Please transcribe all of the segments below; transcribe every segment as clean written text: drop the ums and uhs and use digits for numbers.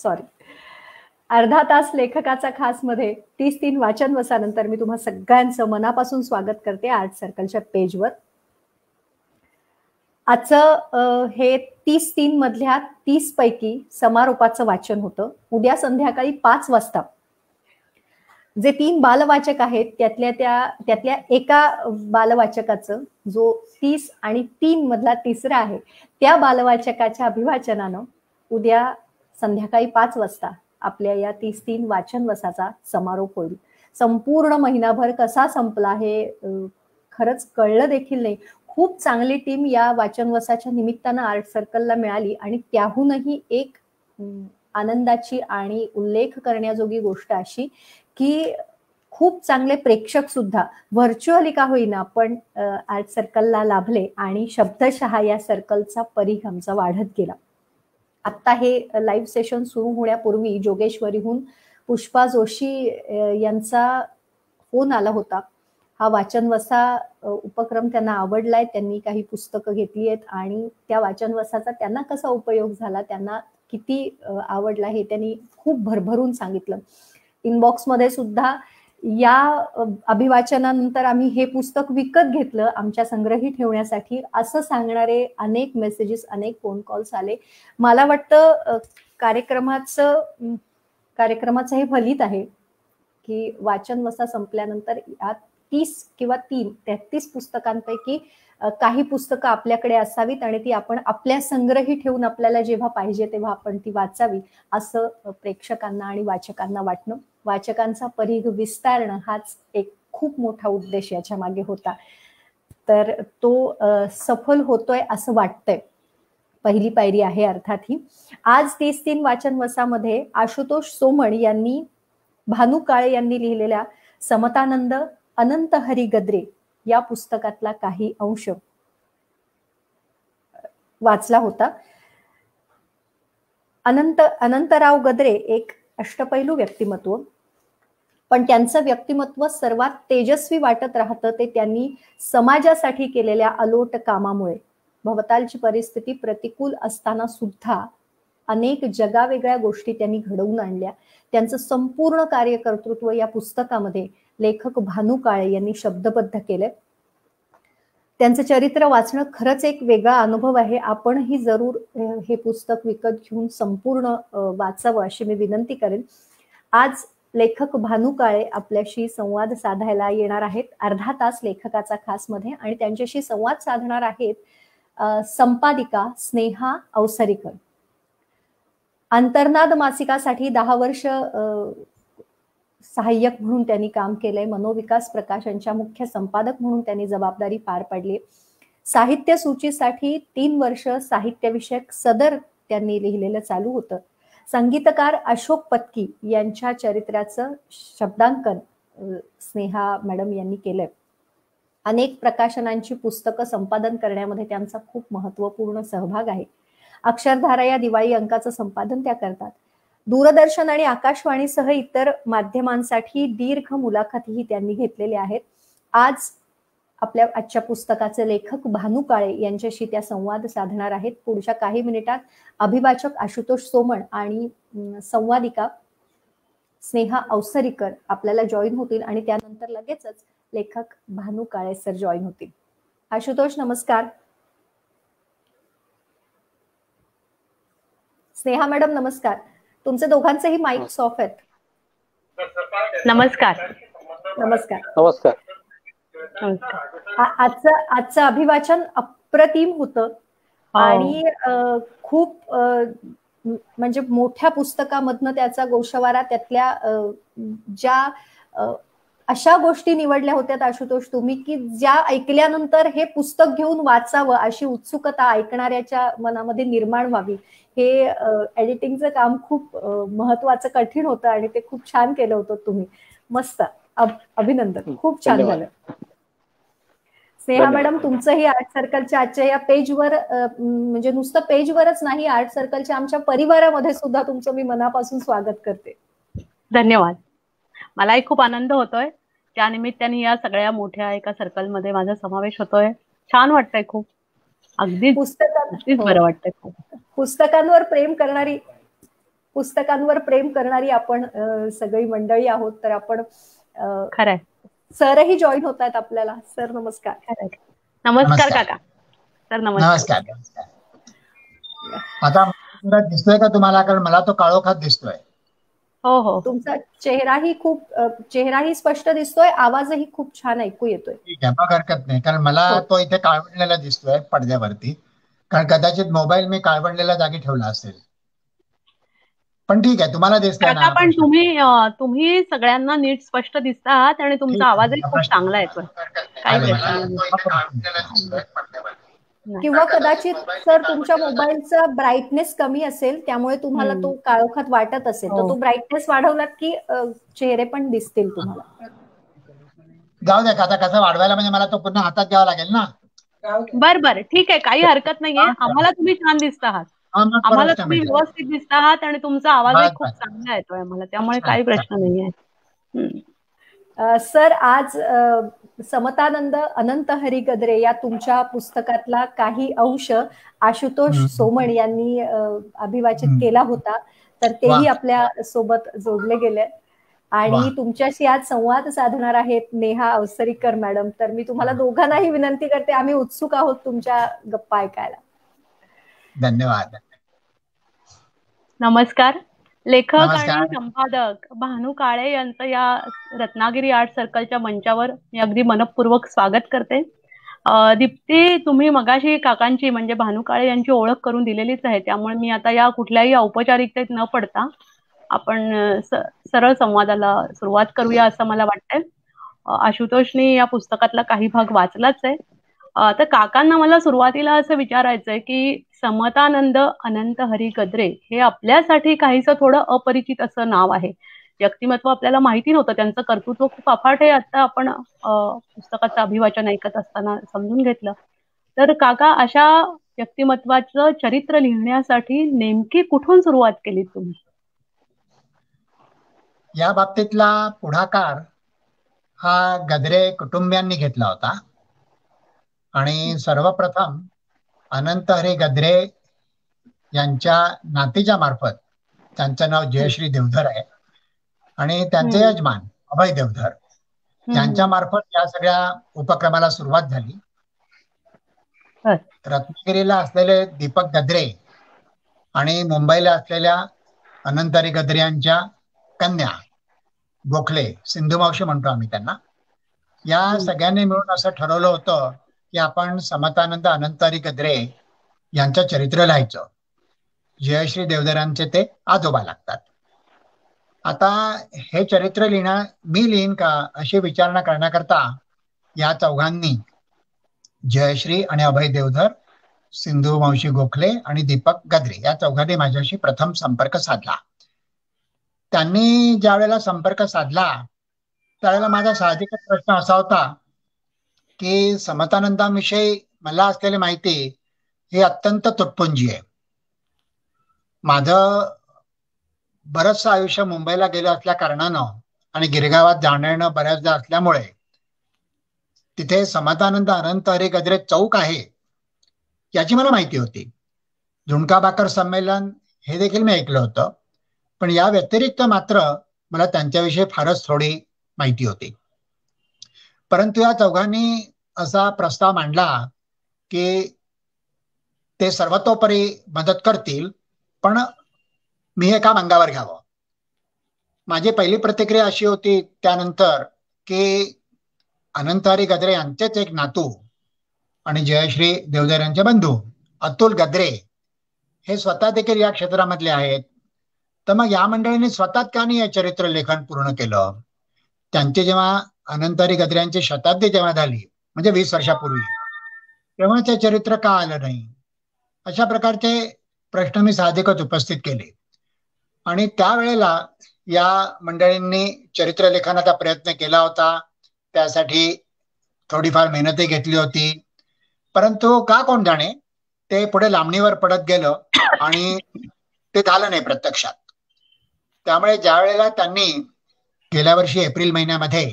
Sorry, अर्धा तास लेखकाचा खास मध्ये 30-3 वाचन वसानंतर मी तुम्हा सगळ्यांचं मनापासून स्वागत करते आर्ट सर्कलच्या पेजवर. आजचं हे 30-3 मधल्या 30 पैकी समारोपाचं वाचन होतं. उद्या संध्याकाळी 5 वाजता जे 3 बालवाचक आहेत त्यातल्या एका बालवाचकाचं, जो 30 आणि 3 मधला तिसरा आहे, त्या बालवाचकाच्या अभिवाचनानं उद्या संध्याकाळी 5 वाजता आपल्या या 30-3 वाचन वसाचा समारोप होईल. संपूर्ण महिनाभर कसा संपला हे खरंच कळलं देखील नाही. खूप चांगली टीम या वाचन वसाच्या निमित्तानं आर्ट सर्कलला मिळाली आणि त्याहूनही एक आनंदाची आणि उल्लेख करण्याजोगी गोष्ट अशी की खूप चांगले प्रेक्षक सुद्धा व्हर्च्युअली का होईना पण आर्ट सर्कलला लाभले आणि शब्दशः या सर्कलचा परीघ आमचा वाढत गेला. आता हे लाईव्ह सेशन सुरू होण्यापूर्वी जोगेश्वरीहून पुष्पा जोशी यांचा फोन आला होता. हा वाचन वसा उपक्रम त्यांना आवडलाय, त्यांनी काही पुस्तकं घेतली आहेत आणि त्या वाचन वसाचा त्यांना कसा उपयोग झाला, त्यांना किती आवडला हे त्यांनी खूप भरभरून सांगितलं. इनबॉक्स मध्ये सुद्धा या अभिवाचनानंतर आम्ही हे पुस्तक विकत घेतलं आमच्या संग्रही ठेवण्यासाठी असं सांगणारे अनेक मेसेजेस, अनेक फोन कॉल्स आले. मला वाटतं कार्यक्रमाचं हे फलित आहे की वाचन वसा संपल्यानंतर यात 30 किंवा 33 पुस्तकांपैकी काही पुस्तकं आपल्याकडे असावीत आणि ती आपण आपल्या संग्रही ठेवून आपल्याला जेव्हा पाहिजे तेव्हा आपण ती वाचावी असं प्रेक्षकांना आणि वाचकांना वाटणं. वाचकांचा परीघ विस्तारणं हाच एक खूप मोठा उद्देश याच्या मागे होता, तर तो सफल होतोय असं वाटतंय. पहिली पायरी आहे अर्थात ही. आज 30-3 वाचन वसामध्ये आशुतोष सोमण यांनी, भानू काळे यांनी लिहिलेल्या समतानंद अनंत हरी गद्रे या पुस्तकातला काही अंश वाचला होता. अनंतराव गद्रे एक अष्टपैलू व्यक्तिमत्व, पण त्यांचं व्यक्तिमत्व सर्वात तेजस्वी वाटत राहतं ते त्यांनी समाजासाठी केलेल्या अलोट कामामुळे. भवतालची परिस्थिती प्रतिकूल असताना सुद्धा अनेक जगावेगळ्या गोष्टी त्यांनी घडवून आणल्या. त्यांचं संपूर्ण कार्यकर्तृत्व या पुस्तकामध्ये लेखक भानू काळे यांनी शब्दबद्ध केले. त्यांचं चरित्र वाचणं खरंच एक वेगळा अनुभव आहे. आपणही जरूर हे पुस्तक विकत घेऊन संपूर्ण वाचावं अशी मी विनंती करेन. आज लेखक भानू काळे आपल्याशी संवाद साधायला येणार आहेत अर्धा तास लेखकाचा खास मध्ये, आणि त्यांच्याशी संवाद साधणार आहेत संपादिका स्नेहा अवसरीकर. अंतर्नाद मासिकासाठी 10 वर्ष सहाय्यक म्हणून त्यांनी काम केलंय. मनोविकास प्रकाशनच्या मुख्य संपादक म्हणून त्यांनी जबाबदारी पार पाडली. साहित्य सूचीसाठी 3 वर्ष साहित्यविषयक सदर त्यांनी लिहिलेलं चालू होतं. संगीतकार अशोक पत्की यांच्या चरित्राचं शब्दांकन स्नेहा मॅडम यांनी केलंय. अनेक प्रकाशनांची पुस्तकं संपादन करण्यामध्ये त्यांचा खूप महत्वपूर्ण सहभाग आहे. अक्षरधारा या दिवाळी अंकाचं संपादन त्या करतात. दूरदर्शन आणि आकाशवाणीसह इतर माध्यमांसाठी दीर्घ मुलाखतीही त्यांनी घेतलेल्या आहेत. आज आपल्या आजच्या पुस्तकाचे लेखक भानू काळे यांच्याशी त्या संवाद साधणार आहेत. पुढच्या काही मिनिटात अभिवाचक आशुतोष सोमण आणि संवादिका स्नेहा अवसरीकर आपल्याला जॉईन होतील आणि त्यानंतर लगेचच लेखक भानू काळे सर जॉईन होतील. आशुतोष नमस्कार. स्नेहा मॅडम नमस्कार. तुमचे दोघांचेही माईक ऑफ आहेत. नमस्कार. नमस्कार. नमस्कार. आजचं अभिवाचन अप्रतिम होतं आणि खूप म्हणजे मोठ्या पुस्तकामधनं त्याचा गोषवारा, त्यातल्या ज्या अशा गोष्टी निवडल्या होत्या आशुतोष तुम्ही की ज्या ऐकल्यानंतर हे पुस्तक घेऊन वाचावं अशी उत्सुकता ऐकणाऱ्याच्या मनामध्ये निर्माण व्हावी. हे एडिटिंगचं काम खूप महत्वाचं, कठीण होतं आणि ते खूप छान केलं होतं तुम्ही. मस्त, अभिनंदन, खूप छान झालं. स्नेहा मॅडम, तुमचंही आर्ट सर्कलच्या आजच्या या पेजवर, म्हणजे नुसतं पेजवरच नाही, आर्ट सर्कलच्या आमच्या परिवारामध्ये सुद्धा तुमचं मी मनापासून स्वागत करते. धन्यवाद. मलाही खूप आनंद होतोय. त्या निमित्ताने या सगळ्या मोठ्या एका सर्कलमध्ये माझा समावेश होतोय. छान वाटतंय खूप. अगदीच बरं वाटतंय खूप. पुस्तकांवर प्रेम करणारी पुस्तकांवर प्रेम करणारी आपण सगळी मंडळी आहोत. तर आपण खरंय. सरही जॉईन होत आहेत आपल्याला. सर नमस्कार. नमस्कार काका. सर नमस्कार. आता दिसतोय का तुम्हाला? कारण मला तो काळोखात दिसतोय. हो हो, तुमचा चेहराही स्पष्ट दिसतोय, आवाजही खूप छान ऐकू येतोय. ठीक आहे, मग हरकत नाही. कारण मला तो इथे काळवंडलेला दिसतोय पडद्यावरती, कारण कदाचित मोबाईल मी काळवंडलेल्या जागी ठेवला असेल. पण ठीक आहे, तुम्हाला दिसतंय ना? पण तुम्ही सगळ्यांना नीट स्पष्ट दिसता आहात आणि तुमचा आवाजही खूप चांगला येतोय. किंवा कदाचित सर तुमच्या मोबाईलचा ब्राईटनेस कमी असेल, त्यामुळे तुम्हाला तो काळोखात वाटत असेल. तर तो ब्राईटनेस वाढवलात की चेहरे पण दिसतील तुम्हाला. जाऊ द्या, आता कसं वाढवायला म्हणजे मला तो पुन्हा हातात घ्यावा लागेल ना. बर ठीक आहे, काही हरकत नाहीये. आम्हाला तुम्ही छान दिसत आहात, आम्हाला तुम्ही व्यवस्थित दिसत आहात आणि तुमचा आवाजही खूप चांगला येतोय आम्हाला, त्यामुळे काही प्रश्न नाहीये. सर, आज समतानंद अनंत हरी गद्रे या तुमच्या पुस्तकातला काही अंश आशुतोष सोमण यांनी अभिवाचित केला होता, तर तेही आपल्या सोबत जोडले गेले. आणि तुमच्याशी आज संवाद साधणार आहेत नेहा अवसरीकर मॅडम. तर मी तुम्हाला दोघांनाही विनंती करते, आम्ही उत्सुक आहोत तुमच्या गप्पा ऐकायला. धन्यवाद. नमस्कार. लेखक आणि संपादक भानू काळे यांचं या रत्नागिरी आर्ट सर्कलच्या मंचावर मी अगदी मनपूर्वक स्वागत करते. दीप्ती, तुम्ही मगाशी काकांची म्हणजे भानू काळे यांची ओळख करून दिलेलीच आहे, त्यामुळे मी आता या कुठल्याही औपचारिकतेत न पडता आपण सरळ संवादाला सुरुवात करूया असं मला वाटतंय. आशुतोषनी या पुस्तकातला काही भाग वाचलाच आहे. तर काकांना मला सुरुवातीला असं विचारायचंय की समतानंद अनंत हरी गद्रे हे आपल्यासाठी काहीसं थोडं अपरिचित असं नाव आहे. व्यक्तिमत्व आपल्याला माहिती नव्हतं, त्यांचं कर्तृत्व खूप अफाट आहे आता आपण पुस्तकाचं अभिवाचन ऐकत असताना समजून घेतलं. तर काका, अशा व्यक्तिमत्वाचं चरित्र लिहिण्यासाठी नेमकी कुठून सुरुवात केली तुम्ही? या बाबतीतला पुढाकार हा गद्रे कुटुंबियांनी घेतला होता. आणि सर्वप्रथम अनंत हरी गद्रे यांच्या नातीच्या मार्फत, त्यांचं नाव जयश्री देवधर आहे, आणि त्यांचे यजमान अभय देवधर यांच्या मार्फत या सगळ्या उपक्रमाला सुरुवात झाली. रत्नागिरीला असलेले दीपक गद्रे आणि मुंबईला असलेल्या अनंत हरी गद्रे यांच्या कन्या गोखले, सिंधू मावशी म्हणतो आम्ही त्यांना, या सगळ्यांनी मिळून असं ठरवलं होतं की आपण समतानंद अनंत हरी गद्रे यांचं चरित्र लिहायचं. जयश्री देवधरांचे ते आजोबा लागतात. आता हे चरित्र मी लिहीन का अशी विचारणा करण्याकरता या चौघांनी, जयश्री आणि अभय देवधर, सिंधू मावशी गोखले आणि दीपक गद्रे, या चौघांनी माझ्याशी प्रथम संपर्क साधला. त्यांनी ज्या वेळेला संपर्क साधला त्यावेळेला माझा साहजिकच प्रश्न असा होता की समतानंदांविषयी मला असलेली माहिती ही अत्यंत तुटपुंजी आहे. माझं बरंचसं आयुष्य मुंबईला गेलं असल्या कारणानं आणि गिरगावात जाणं बऱ्याचदा असल्यामुळे तिथे समतानंद अनंत हरी गद्रे चौक आहे याची मला माहिती होती. झुणकाभाकर संमेलन हे देखील मी ऐकलं होतं, पण या व्यतिरिक्त मात्र मला त्यांच्याविषयी फारच थोडी माहिती होती. परंतु या चौघांनी असा प्रस्ताव मांडला की ते सर्वतोपरी मदत करतील, पण मी हे काम अंगावर घ्यावं. माझी पहिली प्रतिक्रिया अशी होती त्यानंतर की अनंत हरी गद्रे यांचेच एक नातू आणि जयश्री देवधर यांचे बंधू अतुल गद्रे हे स्वतः देखील या क्षेत्रामधले आहेत, तर मग या मंडळींनी स्वतः का नाही हे चरित्र लेखन पूर्ण केलं? त्यांचे जेव्हा अनंत हरी गद्रे यांची शताब्दी जेव्हा झाली, म्हणजे 20 वर्षापूर्वी, तेव्हा ते चरित्र का आलं नाही? अशा प्रकारचे प्रश्न मी साहजिकच उपस्थित केले. आणि त्यावेळेला या मंडळींनी चरित्र लेखनाचा प्रयत्न केला होता, त्यासाठी थोडीफार मेहनतही घेतली होती, परंतु का कोण जाणे ते पुढे लांबणीवर पडत गेलं आणि ते झालं नाही प्रत्यक्षात. त्यामुळे ज्या वेळेला त्यांनी गेल्या वर्षी एप्रिल महिन्यामध्ये,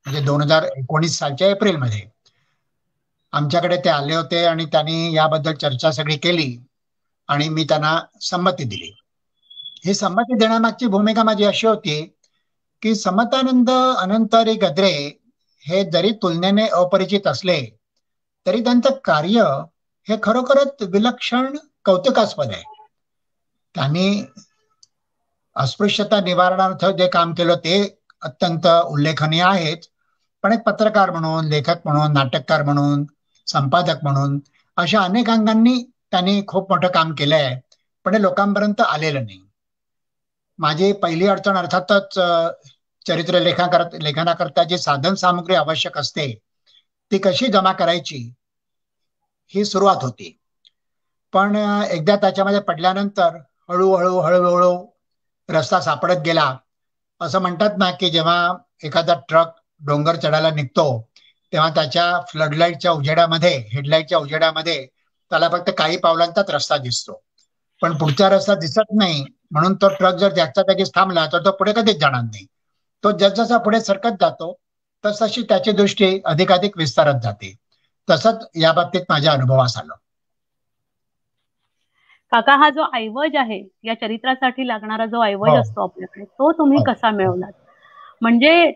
म्हणजे 2019 सालच्या एप्रिलमध्ये आमच्याकडे ते आले होते आणि त्यांनी याबद्दल चर्चा सगळी केली आणि मी त्यांना संमती दिली. ही संमती देण्यामागची भूमिका माझी अशी होती की समतानंद अनंत हरी गद्रे हे जरी तुलनेने अपरिचित असले तरी त्यांचं कार्य हे खरोखरच विलक्षण कौतुकास्पद आहे. त्यांनी अस्पृश्यता निवारणार्थ जे काम केलं ते अत्यंत उल्लेखनीय आहेच, पण एक पत्रकार म्हणून, लेखक म्हणून, नाटककार म्हणून, संपादक म्हणून अशा अनेक अंगांनी त्यांनी खूप मोठं काम केलं आहे, पण हे लोकांपर्यंत आलेलं नाही. माझी पहिली अडचण अर्थातच चरित्र लेखनाकरता जी साधन सामुग्री आवश्यक असते ती कशी जमा करायची ही सुरुवात होती. पण एकदा त्याच्यामध्ये पडल्यानंतर हळूहळू हळूहळू रस्ता सापडत गेला. असं म्हणतात ना की जेव्हा एखादा ट्रक डोंगर चढायला निघतो तेव्हा त्याच्या फ्लडलाईटच्या उजेडामध्ये, हेडलाईटच्या उजेडामध्ये त्याला फक्त काही पावलांचाच रस्ता दिसतो, पण पुढचा रस्ता दिसत नाही. म्हणून तो ट्रक जर जागच्या जागीच थांबला तर तो पुढे कधीच जाणार नाही. तो जसजसा पुढे सरकत जातो तसशी त्याची दृष्टी अधिकाधिक विस्तारत जाते. तसंच या बाबतीत माझ्या अनुभवास आलं. काका, हा जो ऐवज आहे, या चरित्रासाठी लागणारा जो ऐवज असतो आपल्याकडे, तो तुम्ही कसा मिळवलात? म्हणजे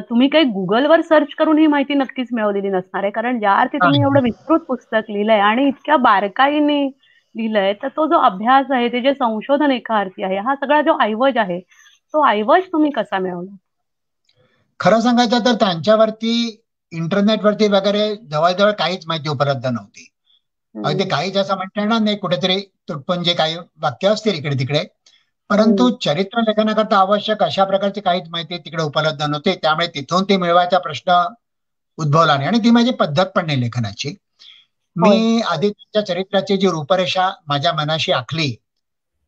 तुम्ही काही गुगलवर सर्च करून ही माहिती नक्कीच मिळवलेली नसणार आहे, कारण ज्या अर्थी तुम्ही एवढं विस्तृत पुस्तक लिहिलंय आणि इतक्या बारकाईने लिहिलंय, तर तो जो अभ्यास आहे, ते जे संशोधन एका अर्थी आहे, हा सगळा जो ऐवज आहे, तो ऐवज तुम्ही कसा मिळवला? खरं सांगायचं तर त्यांच्यावरती, इंटरनेटवरती वगैरे जवळजवळ काहीच माहिती उपलब्ध नव्हती. अगदी काहीच असं म्हणता येणार नाही, कुठेतरी तुटपुंजे काही वाक्य असतील इकडे तिकडे, परंतु चरित्र लेखनाकरता आवश्यक अशा प्रकारची काहीच माहिती तिकडे उपलब्ध नव्हती. त्यामुळे तिथून ती मिळवायचा प्रश्न उद्भवला नाही आणि ती माझी पद्धत पण नाही लेखनाची. मी आधी त्यांच्या चरित्राची जी रूपरेषा माझ्या मनाशी आखली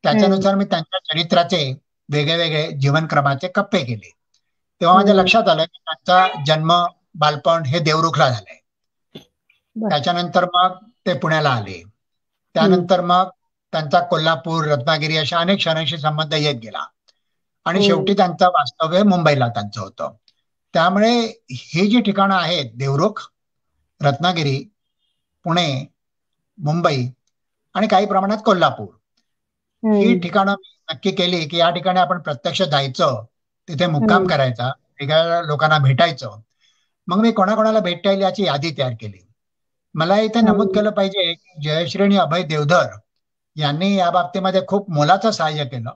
त्याच्यानुसार मी त्यांच्या चरित्राचे वेगळे वेगळे जीवनक्रमाचे कप्पे केले. तेव्हा माझ्या लक्षात आलं की त्यांचा जन्म, बालपण हे देवरुखला झालंय. त्याच्यानंतर मग ते पुण्याला आले. त्यानंतर मग त्यांचा कोल्हापूर, रत्नागिरी अशा अनेक शहरांशी संबंध येत गेला आणि शेवटी त्यांचं वास्तव्य मुंबईला त्यांचं होतं. त्यामुळे ही जी ठिकाणं आहेत, देवरुख, रत्नागिरी, पुणे, मुंबई आणि काही प्रमाणात कोल्हापूर, ही ठिकाणं नक्की केली की या ठिकाणी आपण प्रत्यक्ष जायचं, तिथे मुक्काम करायचा, वेगळ्या लोकांना भेटायचं. मग मी कोणाकोणाला भेटता येईल याची यादी तयार केली. मला इथे नमूद केलं पाहिजे की जयश्री आणि अभय देवधर यांनी या बाबतीमध्ये खूप मोलाचं सहाय्य केलं.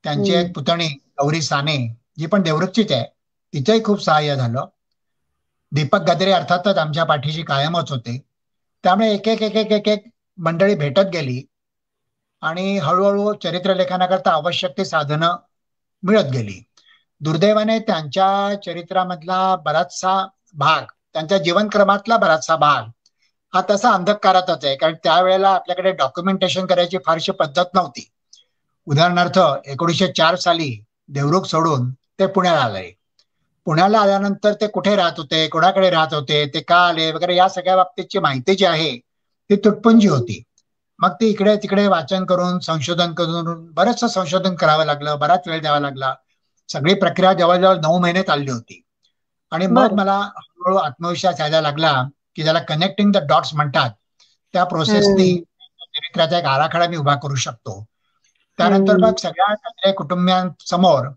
त्यांची एक पुतणी गौरी साने, जी पण देवरुखचीच आहे, तिचंही खूप सहाय्य झालं. दीपक गद्रे अर्थातच आमच्या पाठीशी कायमच होते. त्यामुळे एक एक एक एक एक एक मंडळी भेटत गेली आणि हळूहळू चरित्रलेखनाकरता आवश्यक ती साधनं मिळत गेली. दुर्दैवाने त्यांच्या चरित्रामधला बराचसा भाग, त्यांच्या जीवनक्रमातला बराचसा भाग हा तसा अंधकारातच आहे, कारण त्यावेळेला आपल्याकडे डॉक्युमेंटेशन करायची फारशी पद्धत नव्हती. उदाहरणार्थ 1904 साली देवरुख सोडून ते पुण्याला आले. पुण्याला आल्यानंतर ते कुठे राहत होते, कोणाकडे राहत होते, ते का आले वगैरे या सगळ्या बाबतीतची माहिती जी आहे ती तुटपुंजी होती. मग ती इकडे तिकडे वाचन करून, संशोधन करून बरंचसं संशोधन करावं लागलं, बराच वेळ द्यावा लागला. सगळी प्रक्रिया जवळजवळ 9 महिने चालली होती. आणि मग मला हळूहळू आत्मविश्वास यायला लागला की ज्याला कनेक्टिंग द डॉट्स म्हणतात, त्या प्रोसेसनी चरित्राचा एक आराखडा मी उभा करू शकतो. त्यानंतर मग सगळ्या कुटुंबियांसमोर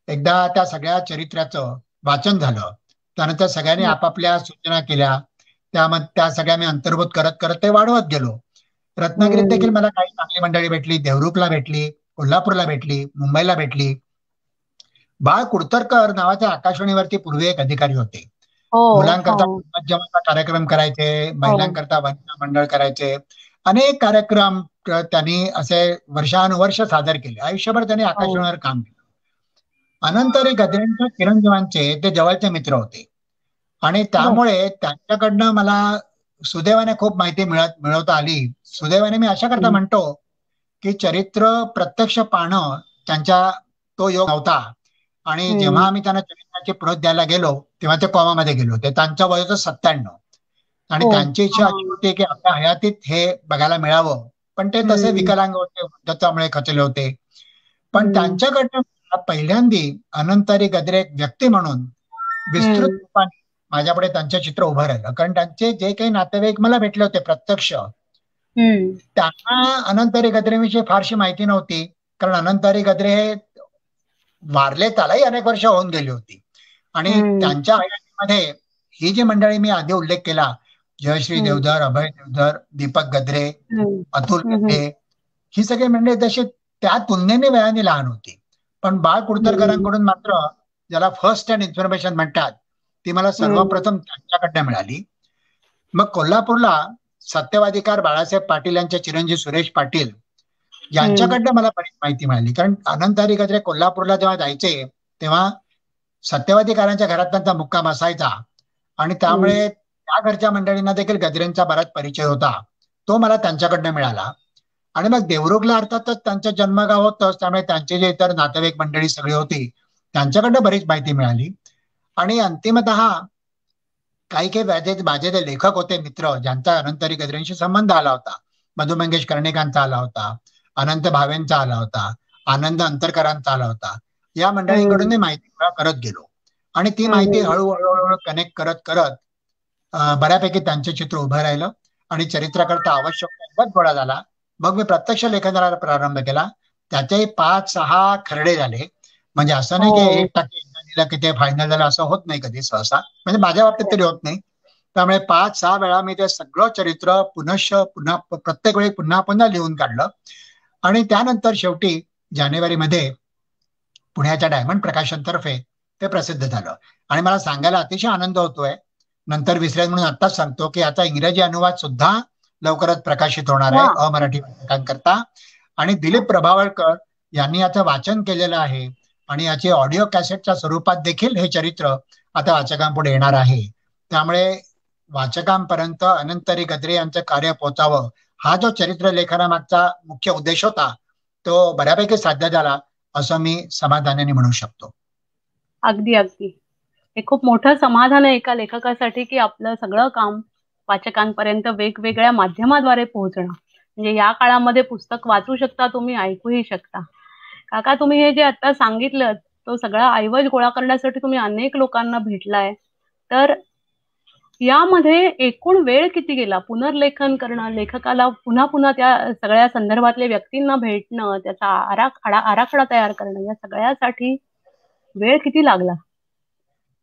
एकदा त्या सगळ्या चरित्राचं वाचन झालं. त्यानंतर सगळ्यांनी आपापल्या सूचना केल्या, त्या सगळ्या मी अंतर्भूत करत करत ते वाढवत गेलो. रत्नागिरीत देखील मला काही चांगली मंडळी भेटली, देवरुखला भेटली, कोल्हापूरला भेटली, मुंबईला भेटली. बाळ कुडतरकर नावाचे आकाशवाणीवरती पूर्वी एक अधिकारी होते. मुलांकरता मज्जमाचा कार्यक्रम करायचे, महिलांकरता वनिता मंडळ करायचे, अनेक कार्यक्रम त्यांनी असे वर्षानुवर्ष सादर केले. आयुष्यभर त्यांनी आकाशवाणीवर काम केलं. अनंत हरी गद्रेंच्या चिरंजीवांचे ते जवळचे मित्र होते आणि त्यामुळे त्यांच्याकडनं मला सुदैवाने खूप माहिती मिळवता आली. सुदैवाने मी अशा करता म्हणतो की चरित्र प्रत्यक्ष पाहणं त्यांच्या तो योग नव्हता. आणि जेव्हा आम्ही त्यांना चरित्राची प्रत द्यायला गेलो तेव्हा ते कोमामध्ये गेले होते. त्यांच्या वयाचं 97 आणि त्यांची इच्छा अशी होती की आपल्या हयातीत हे बघायला मिळावं, पण ते तसे विकलांग होते, वृद्धत्वामुळे खचले होते. पण त्यांच्याकडनं पहिल्यांदी अनंत हरी गद्रे एक व्यक्ती म्हणून विस्तृत रूपाने माझ्यापुढे त्यांचे चित्र उभं राहिलं. कारण त्यांचे जे काही नातेवाईक मला भेटले होते प्रत्यक्ष, त्यांना अनंत हरी गद्रेंविषयी फारशी माहिती नव्हती. कारण अनंत गद्रे हे वारले त्यालाही अनेक वर्ष होऊन गेली होती. आणि त्यांच्या हयातीमध्ये ही जी मंडळी मी आधी उल्लेख केला, जयश्री देवधर, अभय देवधर, दीपक गद्रे, अतुल गद्रे, ही सगळी मंडळी तशी त्या तुलनेने वयाने लहान होती. पण बाळ कुडतरकरांकडून मात्र, ज्याला फर्स्ट हँड इन्फॉर्मेशन म्हणतात, ती मला सर्वप्रथम त्यांच्याकडनं मिळाली. मग कोल्हापूरला सत्यवादिकार बाळासाहेब पाटील यांचे चिरंजीव सुरेश पाटील यांच्याकडनं मला बरीच माहिती मिळाली. कारण अनंत गद्रे कोल्हापूरला जेव्हा जायचे तेव्हा सत्यवादीकारांच्या घरात त्यांचा मुक्काम असायचा आणि त्यामुळे त्या घरच्या मंडळींना देखील गद्रेंचा बराच परिचय होता. तो मला त्यांच्याकडनं मिळाला. आणि मग देवरुखला अर्थातच त्यांचं जन्मगाव होतंच, त्यामुळे त्यांचे जे इतर नातेवाईक मंडळी सगळी होती त्यांच्याकडनं बरीच माहिती मिळाली. आणि अंतिमतः काही माझे जे लेखक होते मित्र, ज्यांचा अनंत गद्रेंशी संबंध आला होता, मधु मंगेश कर्णिकांचा आला होता, अनंत भावेंचा आला होता, आनंद अंतरकरांचा आला होता, या मंडळींकडून मी माहिती गोळा करत गेलो. आणि ती माहिती हळूहळू कनेक्ट करत करत बऱ्यापैकी त्यांचे चित्र उभं राहिलं आणि चरित्राकरता आवश्यक गोळा झाला. मग मी प्रत्यक्ष लेखनाला प्रारंभ केला. त्याचे 5-6 खरडे झाले. म्हणजे असं नाही की 1% दिलं की ते फायनल झालं, असं होत नाही कधी सहसा, म्हणजे माझ्या बाबतीत तरी होत नाही. त्यामुळे 5-6 वेळा मी ते सगळं चरित्र पुन्हा प्रत्येक वेळी पुन्हा लिहून काढलं. आणि त्यानंतर शेवटी जानेवारीमध्ये पुण्याच्या डायमंड प्रकाशनतर्फे ते प्रसिद्ध झालं. आणि मला सांगायला अतिशय आनंद होतोय, नंतर विसरेल म्हणून आत्ताच सांगतो की याचा इंग्रजी अनुवाद सुद्धा लवकरच प्रकाशित होणार आहे अमराठी वाचकांकरता. आणि दिलीप प्रभावळकर यांनी याचं वाचन केलेलं आहे आणि याचे ऑडिओ कॅसेटच्या स्वरूपात देखील हे चरित्र आता वाचकांपुढे येणार आहे. त्यामुळे वाचकांपर्यंत अनंत गद्रे यांचं कार्य पोहोचावं, हा जो चरित्र लेखनामागचा मुख्य उद्देश होता, तो बऱ्यापैकी साध्य झाला असं मी समाधानाने म्हणू शकतो. अगदी अगदी. हे खूप मोठं समाधान आहे एका लेखकासाठी की आपलं सगळं काम वाचकांपर्यंत वेगवेगळ्या माध्यमाद्वारे पोहोचणं. म्हणजे या काळामध्ये पुस्तक वाचू शकता तुम्ही, ऐकूही शकता. काका, तुम्ही हे जे आता सांगितलं तो सगळा ऐवज गोळा करण्यासाठी तुम्ही अनेक लोकांना भेटलाय, तर यामध्ये एकूण वेळ किती गेला? पुनर्लेखन करणं, लेखकाला पुन्हा पुन्हा त्या सगळ्या संदर्भातल्या व्यक्तींना भेटणं, त्याचा आराखडा तयार करणं, या सगळ्यासाठी वेळ किती लागला?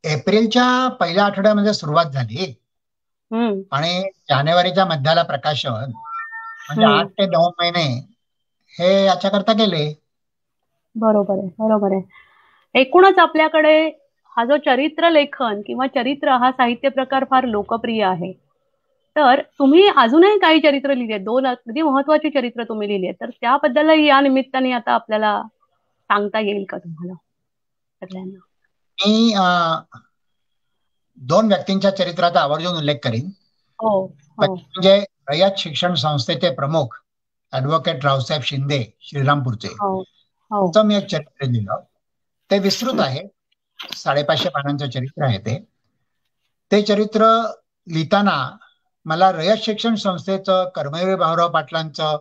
एप्रिलच्या पहिल्या आठवड्यामध्ये सुरुवात झाली आणि जानेवारीच्या मध्याला प्रकाशन, म्हणजे 8 ते 9 महिने हे याच्याकरता गेले. बरोबर आहे, बरोबर आहे. एकूणच आपल्याकडे हा जो चरित्र लेखन किंवा चरित्र हा साहित्य प्रकार फार लोकप्रिय आहे. तर तुम्ही अजूनही काही चरित्र लिहिले, 2 अगदी महत्वाची चरित्र तुम्ही लिहिली, तर त्याबद्दल या निमित्ताने आता आपल्याला सांगता येईल का तुम्हाला सगळ्यांना? मी 2 व्यक्तींच्या चरित्राचा आवर्जून उल्लेख करीन. म्हणजे रयत शिक्षण संस्थेचे प्रमुख ऍडव्होकेट रावसाहेब शिंदे श्रीरामपूरचे, मी एक चरित्र लिहिलं. ते विस्तृत आहे, 550 पानांचं चरित्र आहे. ते चरित्र लिहिताना मला रयत शिक्षण संस्थेचं, कर्मवीर भाऊराव पाटलांचं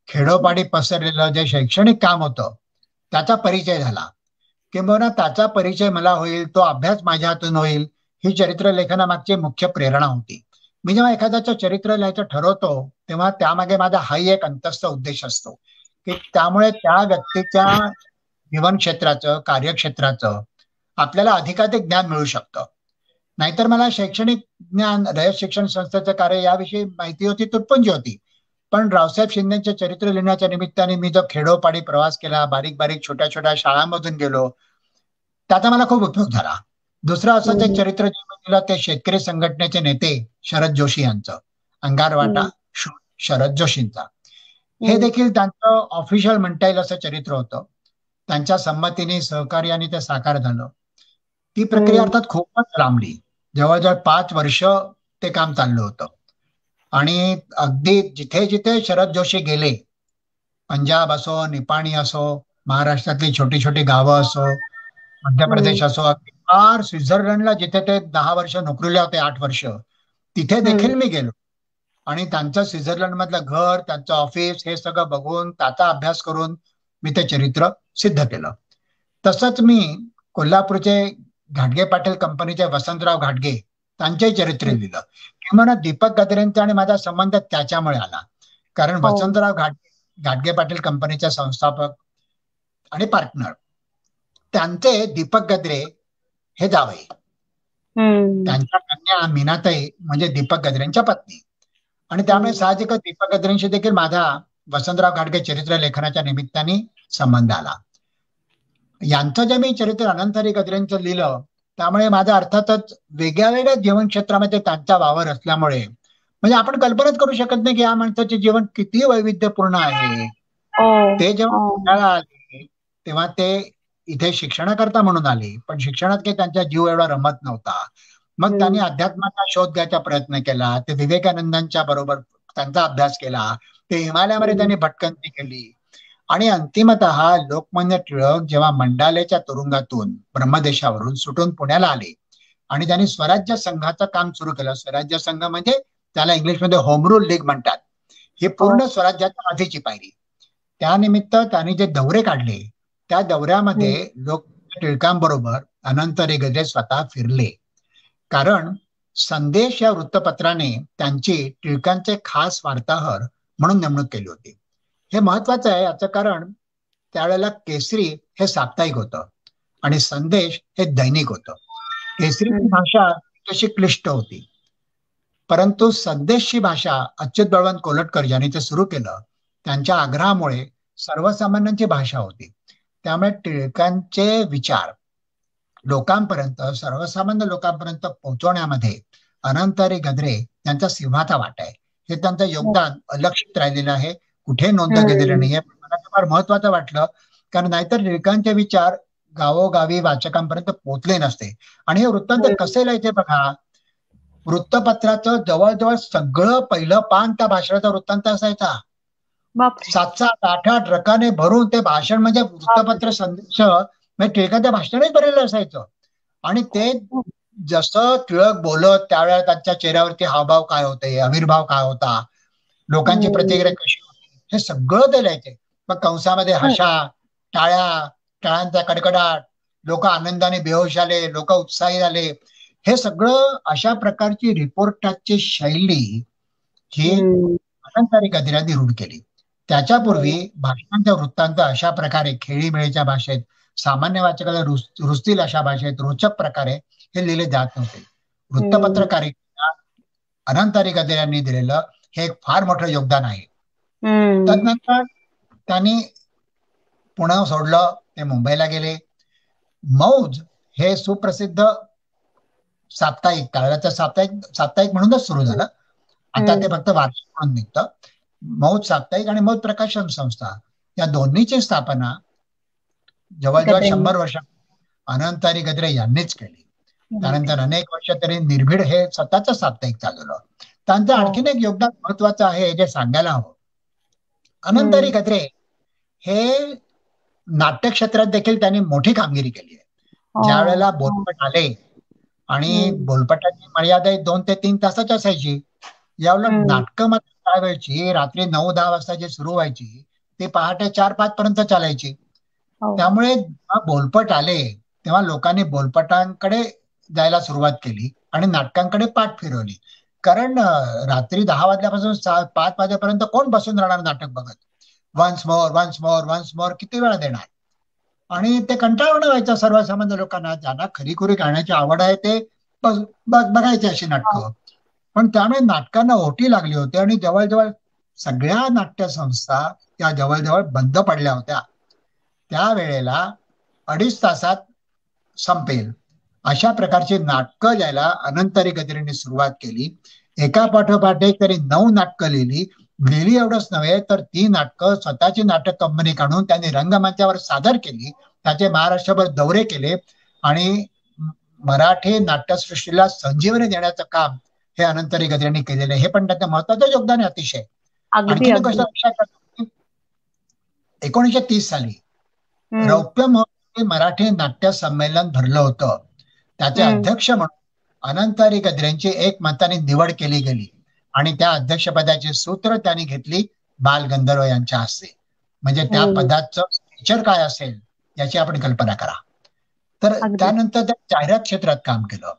खेडोपाडी पसरलेलं जे शैक्षणिक काम होतं त्याचा परिचय झाला. किंबहुना त्याचा परिचय मला होईल, तो अभ्यास माझ्या हातून होईल, ही चरित्र लेखनामागची मुख्य प्रेरणा होती. मी जेव्हा एखाद्याचं चरित्र लिहायचं ठरवतो तेव्हा त्यामागे माझा हाही एक अंतस्थ उद्देश असतो की त्यामुळे त्या व्यक्तीच्या जीवन क्षेत्राचं, कार्यक्षेत्राचं आपल्याला अधिकाधिक ज्ञान मिळू शकतं. नाहीतर मला शैक्षणिक ज्ञान, रयत शिक्षण संस्थेचं कार्य याविषयी माहिती होती, तुटपुंजी होती. पण रावसाहेब शिंदेचे चरित्र लिहिण्याच्या निमित्ताने मी जो खेडोपाडी प्रवास केला, बारीक बारीक छोट्या छोट्या शाळांमधून गेलो, त्याचा मला खूप उपयोग झाला. दुसरं असं ते चरित्र जे मी लिहिलं ते शेतकरी संघटनेचे नेते शरद जोशी यांचं, अंगारवाटा शरद जोशींचा, हे देखील त्यांचं ऑफिशियल म्हणता येईल असं चरित्र होतं. त्यांच्या संमतीने, सहकार्याने ते साकार झालं. ती प्रक्रिया अर्थात खूपच लांबली, जवळजवळ 5 वर्ष ते काम चाललं होतं. आणि अगदी जिथे जिथे शरद जोशी गेले, पंजाब असो, निपाणी असो, महाराष्ट्रातली छोटी छोटी गावं असो, मध्य प्रदेश असो, अगदी फार स्वित्झर्लंडला जिथे ते 10 वर्ष नोकरीला होते, 8 वर्ष, तिथे देखील मी गेलो. आणि त्यांचं स्वित्झर्लंड मधलं घर, त्यांचं ऑफिस, हे सगळं बघून त्याचा अभ्यास करून मी ते चरित्र सिद्ध केलं. तसंच मी कोल्हापूरचे घाटगे पाटील कंपनीचे वसंतराव घाटगे त्यांचंही चरित्र लिहिलं. किंवा दीपक गद्रेंचा आणि माझा संबंध त्याच्यामुळे आला, कारण वसंतराव घाटगे पाटील कंपनीचे संस्थापक आणि पार्टनर. त्यांचे दीपक गद्रे हे जावई, त्यांच्या कन्या मीनाताई म्हणजे दीपक गद्रेंच्या पत्नी. आणि त्यामुळे साहजिकच दीपक गद्रेंशी देखील माझा वसंतराव घाटगे चरित्र लेखनाच्या निमित्ताने संबंध आला. यांचं जे मी चरित्र अनंत हरी गद्रेंचं लिहिलं त्यामुळे माझा अर्थातच वेगळ्या वेगळ्या जीवन क्षेत्रामध्ये त्यांचा वावर असल्यामुळे म्हणजे आपण कल्पनाच करू शकत नाही की या माणसाचे जीवन किती वैविध्यपूर्ण आहे. ते जेव्हा पुण्याला आले तेव्हा ते इथे शिक्षणाकरता म्हणून आले, पण शिक्षणात काही त्यांचा जीव एवढा रमत नव्हता. मग त्यांनी अध्यात्माचा शोध घ्यायचा प्रयत्न केला. ते विवेकानंदांच्या बरोबर त्यांचा अभ्यास केला. ते हिमालयामध्ये त्यांनी भटकंती केली आणि अंतिमतः लोकमान्य टिळक जेव्हा मंडालेच्या तुरुंगातून ब्रह्मदेशावरून सुटून पुण्याला आले आणि त्यांनी स्वराज्य संघाचं काम सुरू केलं. स्वराज्य संघ म्हणजे त्याला इंग्लिशमध्ये होम रूल लीग म्हणतात. ही पूर्ण स्वराज्याच्या आधीची पायरी. त्यानिमित्त त्यांनी जे दौरे काढले त्या दौऱ्यामध्ये लोकमान्य टिळकांबरोबर अनंत हरी गद्रे स्वतः फिरले. कारण संदेश या वृत्तपत्राने त्यांची टिळकांचे खास वार्ताहर म्हणून नेमणूक केली होती. हे महत्वाचं आहे. याचं कारण त्यावेळेला केसरी हे साप्ताहिक होतं आणि संदेश हे दैनिक होतं. केसरीची भाषा तशी क्लिष्ट होती, परंतु संदेशची भाषा अच्युत बळवंत कोलटकर यांनी ते सुरू केलं. त्यांच्या आग्रहामुळे सर्वसामान्यांची भाषा होती. त्यामुळे टिळकांचे विचार लोकांपर्यंत, सर्वसामान्य लोकांपर्यंत पोहोचवण्यामध्ये अनंत हरी गद्रे यांचा सिंहाचा वाटा आहे. हे त्यांचं योगदान अलक्षित राहिलेलं आहे, कुठे नोंदलं गेलेलं नाहीये. मला ते फार महत्वाचं वाटलं, कारण नाहीतर टिळकांचे विचार गावोगावी वाचकांपर्यंत पोहोचले नसते. आणि हे वृत्तांत कसे लिहायचे बघा, वृत्तपत्राचं जवळजवळ सगळं पहिलं पान त्या भाषणाचा वृत्तांत असायचा. 7-7, 8-8 रकाने भरून ते भाषण म्हणजे वृत्तपत्र संदेश म्हणजे टिळकांच्या भाषणानेच भरलेलं असायचं. आणि ते जसं टिळक बोलत त्यावेळेला त्यांच्या चेहऱ्यावरती हावभाव काय होते, आविर्भाव काय होता, लोकांची प्रतिक्रिया कशी होती, हे सगळं ते लिहायचे. मग कंसामध्ये हशा, टाळ्यांचा कडकडाट, लोक आनंदाने बेहोश आले, लोक उत्साही झाले, हे सगळं अशा प्रकारची रिपोर्टाची शैली ही अनंत हरी गद्रेंनी रूढ केली. त्याच्यापूर्वी भाषणांचा वृत्तांत अशा प्रकारे खेळीमेळीच्या भाषेत, सामान्य वाचकाला रुचतील अशा भाषेत, रोचक प्रकारे हे लिहिले जात नव्हते. वृत्तपत्रकारिता अनंत हरी गद्रे यांनी दिलेलं हे एक फार मोठं योगदान आहे. त्यानंतर त्यांनी पुणे सोडलं, ते मुंबईला गेले. मौज हे सुप्रसिद्ध साप्ताहिक, त्यावेळेचं साप्ताहिक म्हणूनच सुरू झालं. आता ते फक्त वार्षिक म्हणून निघतं. मौज साप्ताहिक आणि मौज प्रकाशन संस्था या दोन्हीची स्थापना जवळजवळ 100 वर्ष अनंत हरी गद्रे यांनीच केली. त्यानंतर अनेक वर्ष तरी निर्भीड हे स्वतःच साप्ताहिक चालवलं. त्यांचं आणखीन एक योगदान महत्वाचं आहे जे सांगायला हवं. अनंत हरी गद्रे हे नाट्य क्षेत्रात देखील त्यांनी मोठी कामगिरी केली आहे. ज्या वेळेला बोलपट आले आणि बोलपटाची मर्यादा 2 ते 3 तासाची असायची, यावेळेला नाटकं मात्र त्यावेळची रात्री 9-10 वाजता जे सुरू व्हायची ते पहाटे 4-5 पर्यंत चालायची. त्यामुळे जेव्हा बोलपट आले तेव्हा लोकांनी बोलपटांकडे जायला सुरुवात केली आणि नाटकांकडे पाठ फिरवली. कारण रात्री 10 वाजल्यापासून 5 वाजेपर्यंत कोण बसून राहणार नाटक बघत. वन्स मोर किती वेळा देणार. आणि ते कंटाळवाणं व्हायचं सर्वसामान्य लोकांना. ज्यांना खरीखुरी गाण्याची आवड आहे ते बघायचे अशी नाटकं. पण त्यामुळे नाटकांना ओटी लागली होती आणि जवळजवळ सगळ्या नाट्य संस्था त्या जवळजवळ बंद पडल्या होत्या. त्यावेळेला 2.5 तासात संपेल अशा प्रकारची नाटकं लिहायला अनंत हरी गद्रेंनी सुरुवात केली. एका पाठोपाठ एक तरी 9 नाटकं लिहिली. एवढंच नव्हे तर ती नाटकं स्वतःची नाटक कंपनी काढून त्यांनी रंगमंचावर सादर केली. त्याचे महाराष्ट्रभर दौरे केले आणि मराठी नाट्यसृष्टीला संजीवनी देण्याचं काम हे अनंत हरी गद्रेंनी केलेलं आहे. हे पण त्याचं महत्वाचं योगदान आहे अतिशय. आणखी एक गोष्ट लक्षात ठेवा, 1930 साली रौप्य महोत्सवी मराठी नाट्य संमेलन भरलं होतं. त्याचे अध्यक्ष म्हणून अनंत हरी गद्रेंची एकमताने निवड केली गेली आणि त्या अध्यक्षपदाची सूत्र त्यांनी घेतली बाल गंधर्व यांच्या हस्ते. म्हणजे त्या पदाचं फीचर काय असेल याची आपण कल्पना करा. तर त्यानंतर त्या जाहिरात क्षेत्रात काम केलं.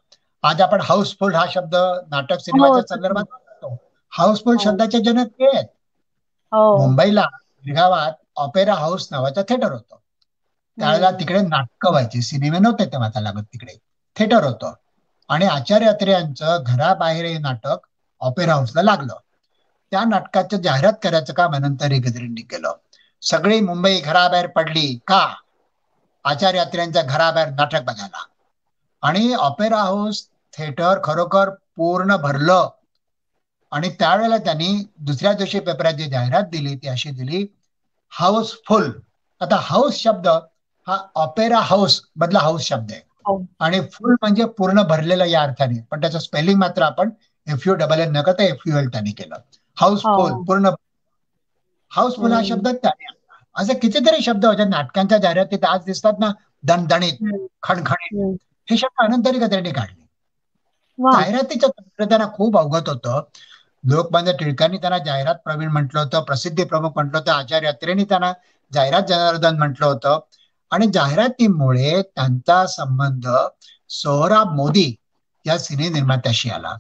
आज आपण हाऊसफुल हा शब्द नाटक सिनेमाच्या संदर्भात वापरतो. हाऊसफुल शब्दाचे जनक ते आहेत. मुंबईला गिरगावात ऑपेरा हाऊस नावाचं थिएटर होतं. त्यावेळेला तिकडे नाटकं व्हायची, सिनेमे नव्हते तेव्हा त्या लागत, तिकडे थिएटर होतं. आणि आचार्य अत्रे यांचं घराबाहेर हे नाटक ऑपेरा हाऊसला लागलं. त्या नाटकाचं जाहिरात करायचं काम अनंत गजरेंनी केलं. सगळी मुंबई घराबाहेर पडली का? आचार्य अत्रेंच्या घराबाहेर नाटक बघायला. आणि ऑपेरा हाऊस थिएटर खरोखर पूर्ण भरलं. आणि त्यावेळेला त्यांनी दुसऱ्या दिवशी पेपरात जी जाहिरात दिली ती अशी दिली, हाऊसफुल. आता हाऊस शब्द हा ऑपेरा हाऊस मधला हाऊस शब्द आहे, आणि फुल म्हणजे पूर्ण भरलेलं या अर्थाने, पण त्याचं स्पेलिंग मात्र आपण FULL न करता FUL त्यांनी केलं. हाऊसफुल, पूर्ण हाऊसफुल हा शब्द त्याने आणला. असे कितीतरी शब्द होते नाटकांच्या जाहिरातीत आज दिसतात ना, दणदणीत, खणखणीत, हे शब्द अनंत गजरेंनी काढले. जाहिरातीचं तंत्र त्यांना खूप अवगत होतं. लोकमान्य टिळकांनी त्यांना जाहिरात प्रवीण म्हटलं होतं, प्रसिद्धी प्रमुख म्हटलं होतं, आचार्य अत्रेंनी त्यांना जाहिरात जनार्दन म्हटलं होतं. आणि जाहिरातीमुळे त्यांचा संबंध सोहराब मोदी या सिने निर्मात्याशी आला.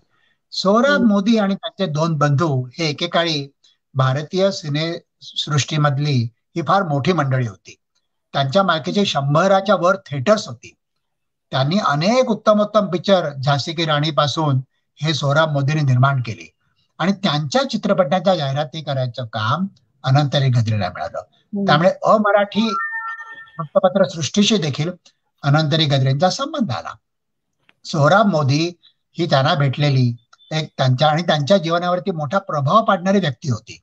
सोहराब मोदी आणि त्यांचे दोन बंधू हे एकेकाळी भारतीय सिने सृष्टीमधली ही फार मोठी मंडळी होती. त्यांच्या मालकीचे 100च्या वर थिएटर्स होती. त्यांनी अनेक उत्तम उत्तम पिक्चर झाशी की राणी पासून हे सोहराब मोदींनी निर्माण केले. आणि त्यांच्या चित्रपटाच्या जाहिराती करायचं काम अनंत गजरेला मिळालं. त्यामुळे अमराठी वृत्तपत्र सृष्टीशी देखील अनंत गजरेंचा संबंध आला. सोहराब मोदी ही त्यांना भेटलेली एक त्यांच्या जीवनावरती मोठा प्रभाव पाडणारी व्यक्ती होती.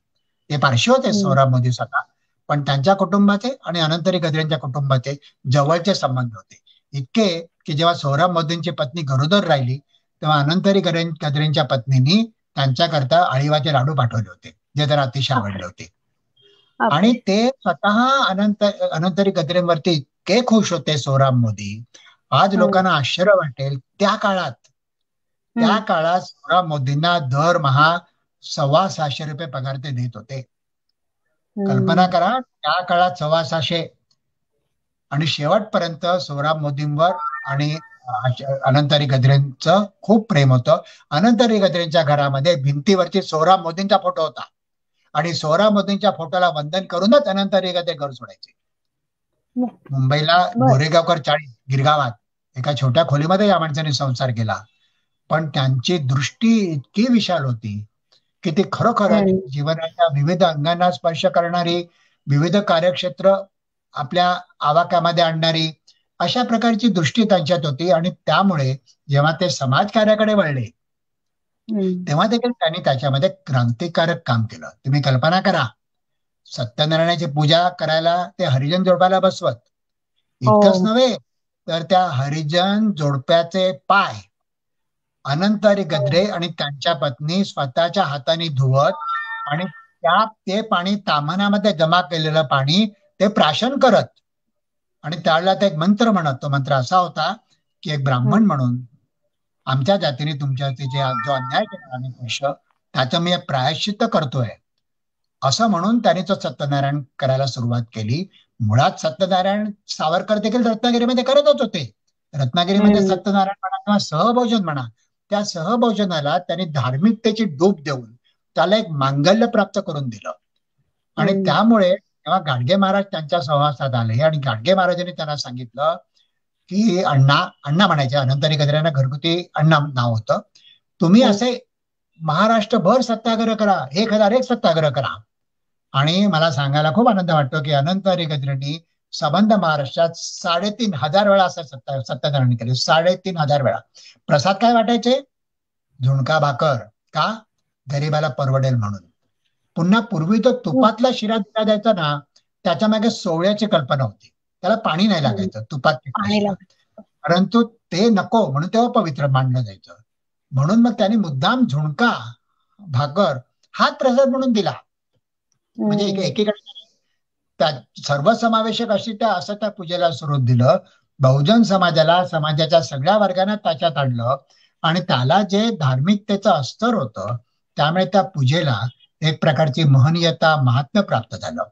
ते पारशी होते सोहराब मोदी स्वतः, पण त्यांच्या कुटुंबाचे आणि अनंत गजरेंच्या कुटुंबाचे जवळचे संबंध होते. इतके की जेव्हा सोहराब मोदींची पत्नी गरोदर राहिली तेव्हा अनंत गजरेंच्या पत्नींनी त्यांच्याकरता अळीवाचे लाडू पाठवले होते, जे त्यांना अतिशय आवडले होते. आणि ते स्वतः अनंत गजरेंवरती इतके खुश होते सोहराब मोदी. आज लोकांना आश्चर्य वाटेल, त्या काळात सोहराब मोदींना दरमहा 650 रुपये पगार ते देत होते. कल्पना करा, त्या काळात 650. आणि शेवटपर्यंत सोहराब मोदींवर आणि अनंत गजरेंचं खूप प्रेम होतं. अनंत गजरेंच्या घरामध्ये भिंतीवरती सोहराब मोदींचा फोटो होता, आणि सोहराब मोदींच्या फोटोला वंदन करूनच अनंत गजरे घर सोडायचे. मुंबईला गोरेगावकर 40 गिरगावात एका छोट्या खोलीमध्ये या माणसाने संसार केला, पण त्यांची दृष्टी इतकी विशाल होती की ती खरोखर जीवनाच्या विविध अंगांना स्पर्श करणारी, विविध कार्यक्षेत्र आपल्या आवाक्यामध्ये आणणारी, अशा प्रकारची दृष्टी त्यांच्यात होती. आणि त्यामुळे जेव्हा ते समाजकार्याकडे वळले तेव्हा देखील त्यांनी त्याच्यामध्ये क्रांतिकारक काम केलं. तुम्ही कल्पना करा, सत्यनारायणाची पूजा करायला ते हरिजन जोडप्याला बसवत. इतकंच नव्हे तर त्या हरिजन जोडप्याचे पाय अनंत गजरे आणि त्यांच्या पत्नी स्वतःच्या हाताने धुवत, आणि ते पाणी ताम्हणामध्ये जमा केलेलं पाणी ते प्राशन करत. आणि त्यावेळेला ते एक मंत्र म्हणत. तो मंत्र असा होता की एक ब्राह्मण म्हणून आमच्या जातीने तुमच्यावरती जो अन्याय केला आणि पैश, त्याचं मी प्रायश्चित्त करतोय, असं म्हणून त्याने तो सत्यनारायण करायला सुरुवात केली. मुळात सत्यनारायण सावरकर देखील रत्नागिरीमध्ये करतच होते. रत्नागिरीमध्ये सत्यनारायण म्हणा किंवा सहभोजन म्हणा, त्या सहभोजनाला त्यांनी धार्मिकतेची डूब देऊन त्याला एक मांगल्य प्राप्त करून दिलं. आणि त्यामुळे तेव्हा गाडगे महाराज त्यांच्या सहवासात आले, आणि गाडगे महाराजांनी त्यांना सांगितलं की अण्णा म्हणायचे, अनंत गजरेंना घरगुती अण्णा नाव होतं, तुम्ही असे महाराष्ट्रभर सत्याग्रह करा, 1001 सत्याग्रह करा. आणि मला सांगायला खूप आनंद वाटतो की अनंत गजरेंनी संबंध महाराष्ट्रात 3500 वेळा असं सत्याग्रहण केले. 3500 वेळा. प्रसाद काय वाटायचे? झुणका भाकर. का? गरीबाला परवडेल म्हणून. पुन्हा पूर्वी तो तुपातला शिरा दिला जायचा ना, त्याच्या मागे सोवळ्याची कल्पना होती. त्याला पाणी नाही लागायचं तुपात, परंतु ते नको म्हणून तेव्हा पवित्र मानलं जायचं. म्हणून मग त्यांनी मुद्दाम झुणका भाकर हाच प्रसाद म्हणून दिला. म्हणजे एकीकडे सर्वसमावेशक अशी असं त्या पूजेला स्वरूप दिलं. बहुजन समाजाच्या सगळ्या वर्गांना त्याच्यात आणलं, आणि त्याला जे धार्मिकतेचं अस्तर होतं त्यामुळे त्या पूजेला एक प्रकारची महनीयता, महात्म्य प्राप्त झालं.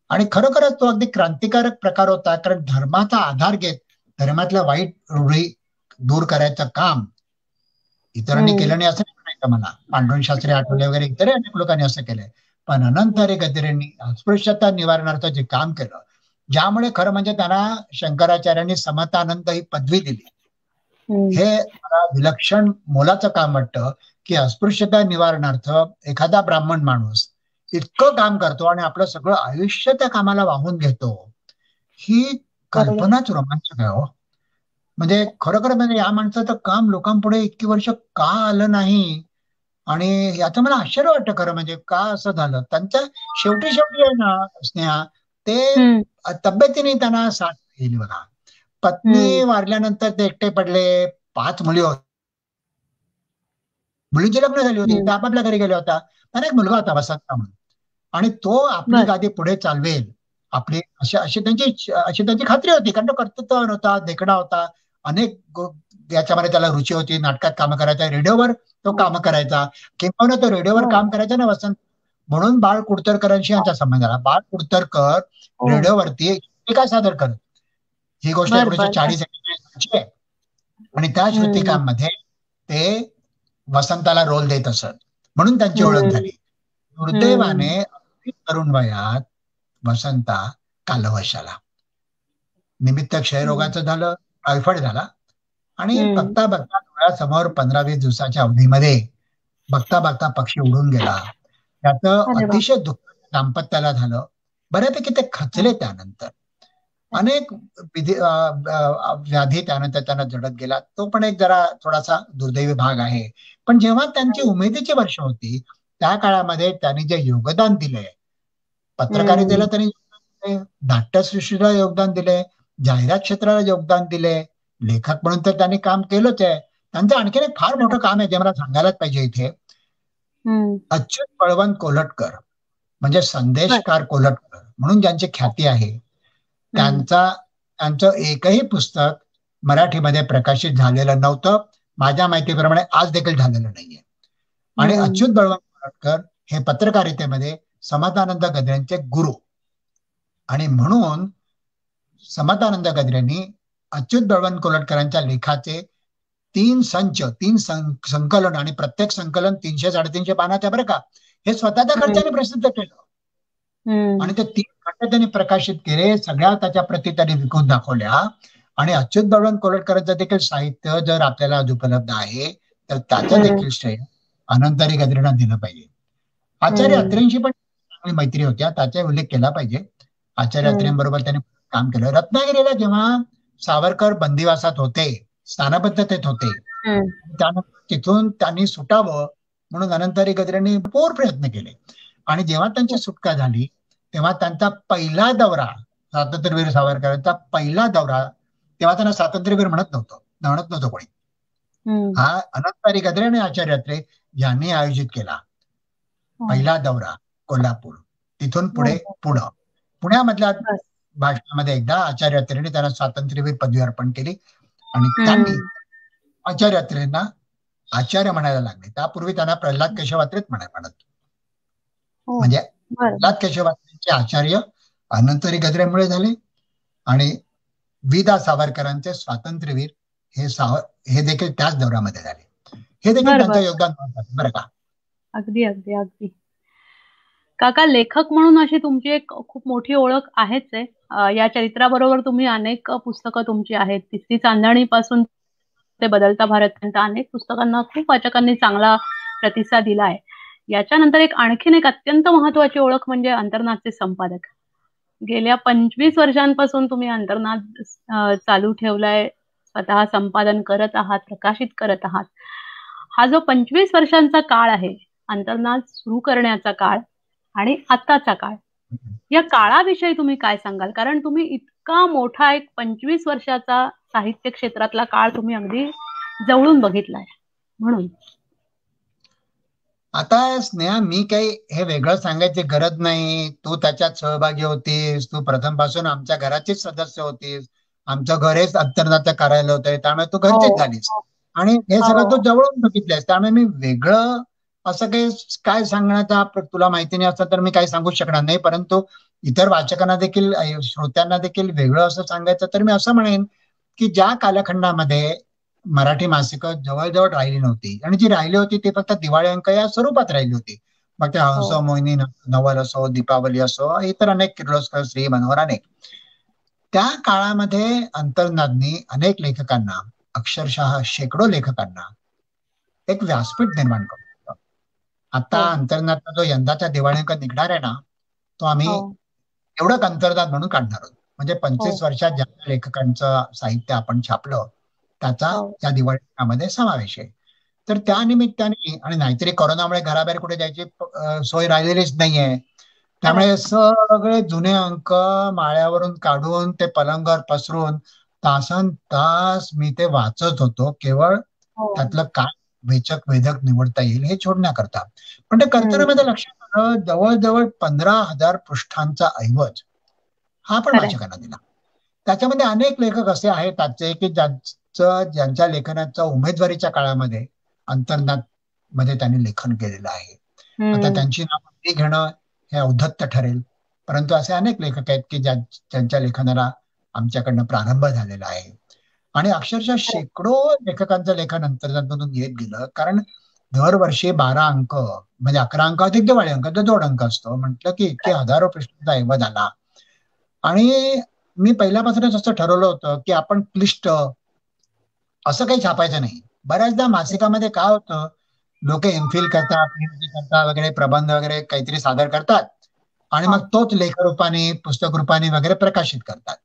आणि खरोखरच तो अगदी क्रांतिकारक प्रकार होता, कारण धर्माचा आधार घेत धर्मातल्या वाईट रूढी दूर करायचं काम इतरांनी केलं नाही असं म्हणायचं मला. पांडुरंग शास्त्री आठवले वगैरे इतर अनेक लोकांनी असं केलंय, पण अनंत गजरेंनी अस्पृश्यता निवारणार्थ जे काम केलं, ज्यामुळे खरं म्हणजे त्यांना शंकराचार्यांनी समतानंद ही पदवी दिली. हे मला विलक्षण मोलाचं काम वाटतं की अस्पृश्यता निवारणार्थ एखादा ब्राह्मण माणूस इतकं काम करतो आणि आपलं सगळं आयुष्य त्या कामाला वाहून घेतो. ही कल्पनाच रोमांचक आहे हो. म्हणजे खरोखर म्हणजे या माणसाचं काम लोकांपुढे इतकी वर्ष का आलं नाही आणि याचं मला आश्चर्य वाटतं खरं म्हणजे का असं झालं. त्यांच्या शेवटी आहे ना स्नेहा, ते तब्येतीने त्यांना साथ येईल बघा. पत्नी वारल्यानंतर ते एकटे पडले, 5 मुली होत्या, मुलींची लग्न झाली होती, तर आपापल्या घरी गेल्या होता. त्यांना एक मुलगा होता वसंत म्हणून, आणि तो आपली गादी पुढे चालवेल आपली अशी त्यांची खात्री होती. कारण तो कर्तृत्ववान होता, देखणा होता, अनेक याच्यामध्ये त्याला रुची होती, नाटकात कामं करायचा, रेडिओवर तो काम करायचा, किंवा तो रेडिओवर काम करायचा ना वसंत, म्हणून बाळ कुडतरकरांशी यांचा संबंध झाला. बाळ कुडतरकर रेडिओवरती काय सादर करत, ही गोष्ट 1940 आहे, आणि त्या श्रुतिकांमध्ये ते वसंताला रोल देत असत, म्हणून त्यांची ओळख झाली. दुर्दैवाने अगदी तरुण वयात वसंता कालवशाला, निमित्त क्षयरोगाचं झालं, टायफॉइड झाला, आणि बघता डोळ्यासमोर 15-20 दिवसाच्या अवधीमध्ये बघता पक्षी उडून गेला. त्याचं अतिशय दुःख दाम्पत्याला झालं. बऱ्यापैकी ते खचले. त्यानंतर अनेक व्याधी त्यानंतर त्यांना जडत गेला. तो पण एक जरा थोडासा दुर्दैवी भाग आहे. पण जेव्हा त्यांची उमेदीची वर्ष होती त्या काळामध्ये त्यांनी जे योगदान दिले, पत्रकारितेला त्यांनी नाट्यसृष्टीला योगदान दिले, जाहिरात क्षेत्राला योगदान दिले, लेखक म्हणून तर त्यांनी काम केलंच आहे. त्यांचं आणखीन एक फार मोठं काम आहे जे मला सांगायलाच पाहिजे इथे. अच्युत बळवंत कोल्हटकर म्हणजे संदेशकार कोल्हटकर म्हणून ज्यांची ख्याती आहे, त्यांचं एकही पुस्तक मराठीमध्ये प्रकाशित झालेलं नव्हतं. माझ्या माहितीप्रमाणे आज देखील झालेलं नाहीये. आणि अच्युत बळवंत कोल्हटकर हे पत्रकारितेमध्ये समतानंद गद्रेंचे गुरु, आणि म्हणून समतानंद गद्रेंनी अच्युत बळवंत कोल्हटकरांच्या लेखाचे 3 संकलन, आणि प्रत्येक संकलन 300-350 पानाच्या बरं का, हे स्वतःच्या खर्चाने प्रसिद्ध केलं. आणि ते 3 खंड त्यांनी प्रकाशित केले, सगळ्या त्याच्या प्रती त्यांनी विकून दाखवल्या. आणि अच्युत बळवंत कोल्हटकरांचं देखील साहित्य जर आपल्याला आज उपलब्ध आहे तर त्याचं देखील श्रेय अनंतहरी गद्रेंना दिलं पाहिजे. आचार्य अत्रेंशी पण चांगली मैत्री होत्या, त्याचा उल्लेख केला पाहिजे. आचार्य अत्रेंबरोबर त्यांनी काम केलं. रत्नागिरीला जेव्हा सावरकर बंदिवासात होते, स्थानबद्धतेत होते, त्यानंतर तिथून त्यांनी सुटावं म्हणून अनंतहरी गद्रेंनी भरपूर प्रयत्न केले. आणि जेव्हा त्यांची सुटका झाली तेव्हा त्यांचा पहिला दौरा, स्वातंत्र्यवीर सावरकरांचा पहिला दौरा, तेव्हा त्यांना स्वातंत्र्यवीर म्हणत नव्हतं कोणी, हा अनंतहरी गद्रे आणि आचार्य अत्रे यांनी आयोजित केला. पहिला दौरा कोल्हापूर, तिथून पुढे पुण्यामधल्या भाषणामध्ये एकदा आचार्य अत्रेंनी त्यांना स्वातंत्र्यवीर पदवी अर्पण केली, आणि त्यांनी आचार्य अत्रेंना आचार्य म्हणायला लागले. त्यापूर्वी त्यांना प्रल्हाद केशव अत्रेच म्हणत. म्हणजे प्रल्हाद केशव अत्रेंचे आचार्य अनंतहरी गद्रेंमुळे झाले, आणि विदा सावरकरांचे स्वातंत्र्यवीर हे देखील त्याच दौऱ्यामध्ये झाले. हे देखील त्यांचं योगदान बरं का. अगदी अगदी अगदी. काका, लेखक म्हणून अशी तुमची एक खूप मोठी ओळख आहेच आहे. या चरित्राबरोबर तुम्ही अनेक पुस्तकं तुमची आहेत. तिसरी चांदणी पासून ते बदलता भारत अनेक पुस्तकांना खूप वाचकांनी चांगला प्रतिसाद दिला आहे. याच्यानंतर आणखीन एक अत्यंत महत्वाची ओळख म्हणजे अंतर्नादचे संपादक. गेल्या 25 वर्षांपासून तुम्ही अंतर्नाद चालू ठेवलाय, स्वतः संपादन करत आहात, प्रकाशित करत आहात. हा जो 25 वर्षांचा काळ आहे, अंतर्नाद सुरू करण्याचा काळ आणि आताचा काळ, या काळाविषयी तुम्ही काय सांगाल? कारण तुम्ही इतका मोठा एक 25 वर्षाचा साहित्य क्षेत्रातला काळ तुम्ही अगदी जवळून बघितलाय. म्हणून आता स्नेहा, मी काही हे वेगळं सांगायची गरज नाही. तू त्याच्यात सहभागी होतीस, तू प्रथम पासून आमच्या घराचीच सदस्य होतीस, आमचं घर हेच अंतर्नादचं कार्यालय होतं, त्यामुळे तू घरचीच झालीस, आणि हे सगळं तू जवळून बघितलंयस. त्यामुळे मी वेगळं असं काही काय सांगण्याचा तुला माहिती नाही असं तर मी काही सांगू शकणार नाही. परंतु इतर वाचकांना देखील, श्रोत्यांना देखील वेगळं असं सांगायचं तर मी असं म्हणेन की ज्या कालखंडामध्ये मराठी मासिकं जवळजवळ राहिली नव्हती, आणि जी राहिली होती ती फक्त दिवाळी अंक या स्वरूपात राहिली होती. मग ते हंस मोहिनी नवल असो, दीपावली असो, इतर अनेक, किर्लोस्कर, श्री, मनोहर, अनेक. त्या काळामध्ये अंतर्नादनी अनेक लेखकांना, अक्षरशः शेकडो लेखकांना एक व्यासपीठ निर्माण करतो. आता अंतर्नादचा जो यंदाचा दिवाळी अंक निघणार आहे ना, तो आम्ही एवढं अंतर्नाद म्हणून काढणार आहोत. म्हणजे 25 वर्षात ज्या लेखकांचं साहित्य आपण छापलं त्याचा या दिवाळी अंकामध्ये समावेश आहे. तर त्या निमित्ताने, आणि नाहीतरी कोरोनामुळे घराबाहेर कुठे जायची सोय राहिलेलीच नाहीये, त्यामुळे सगळे जुने अंक माळ्यावरून काढून ते पलंगावर पसरून तासन तास मी ते वाचत होतो, केवळ त्यातलं काय वेचक वेधक निवडता येईल हे शोधण्याकरता. पण ते करताना माझ्या लक्षात आलं, जवळजवळ 15,000 पृष्ठांचा ऐवज हा पण वाचकांना दिला. त्याच्यामध्ये अनेक लेखक असे आहेत आजचे की ज्यांच्या लेखनाचं उमेदवारीच्या काळामध्ये अंतर्नाद मध्ये त्यांनी लेखन केलेलं आहे. आता त्यांची नाव घेणं हे औद्धत्य ठरेल, परंतु असे अनेक लेखक आहेत की ज्यांच्या लेखनाला आमच्याकडनं प्रारंभ झालेला आहे. आणि अक्षरशः शेकडो लेखकांचं लेखन अंतर्नादमधून येत गेलं, कारण दरवर्षी 12 अंक म्हणजे 11 अंक अधिक दिवाळी अंक जो जोड अंक असतो, म्हटलं की इतके हजारो पृष्ठांचा ऐवज आला. आणि मी पहिल्यापासूनच असं ठरवलं होतं की आपण क्लिष्ट असं काही छापायचं नाही. बऱ्याचदा मासिकामध्ये काय होतं, लोक एमफिल करतात, पीएचडी करतात वगैरे, प्रबंध वगैरे काहीतरी सादर करतात आणि मग तोच लेखरूपाने, पुस्तक रूपाने वगैरे प्रकाशित करतात.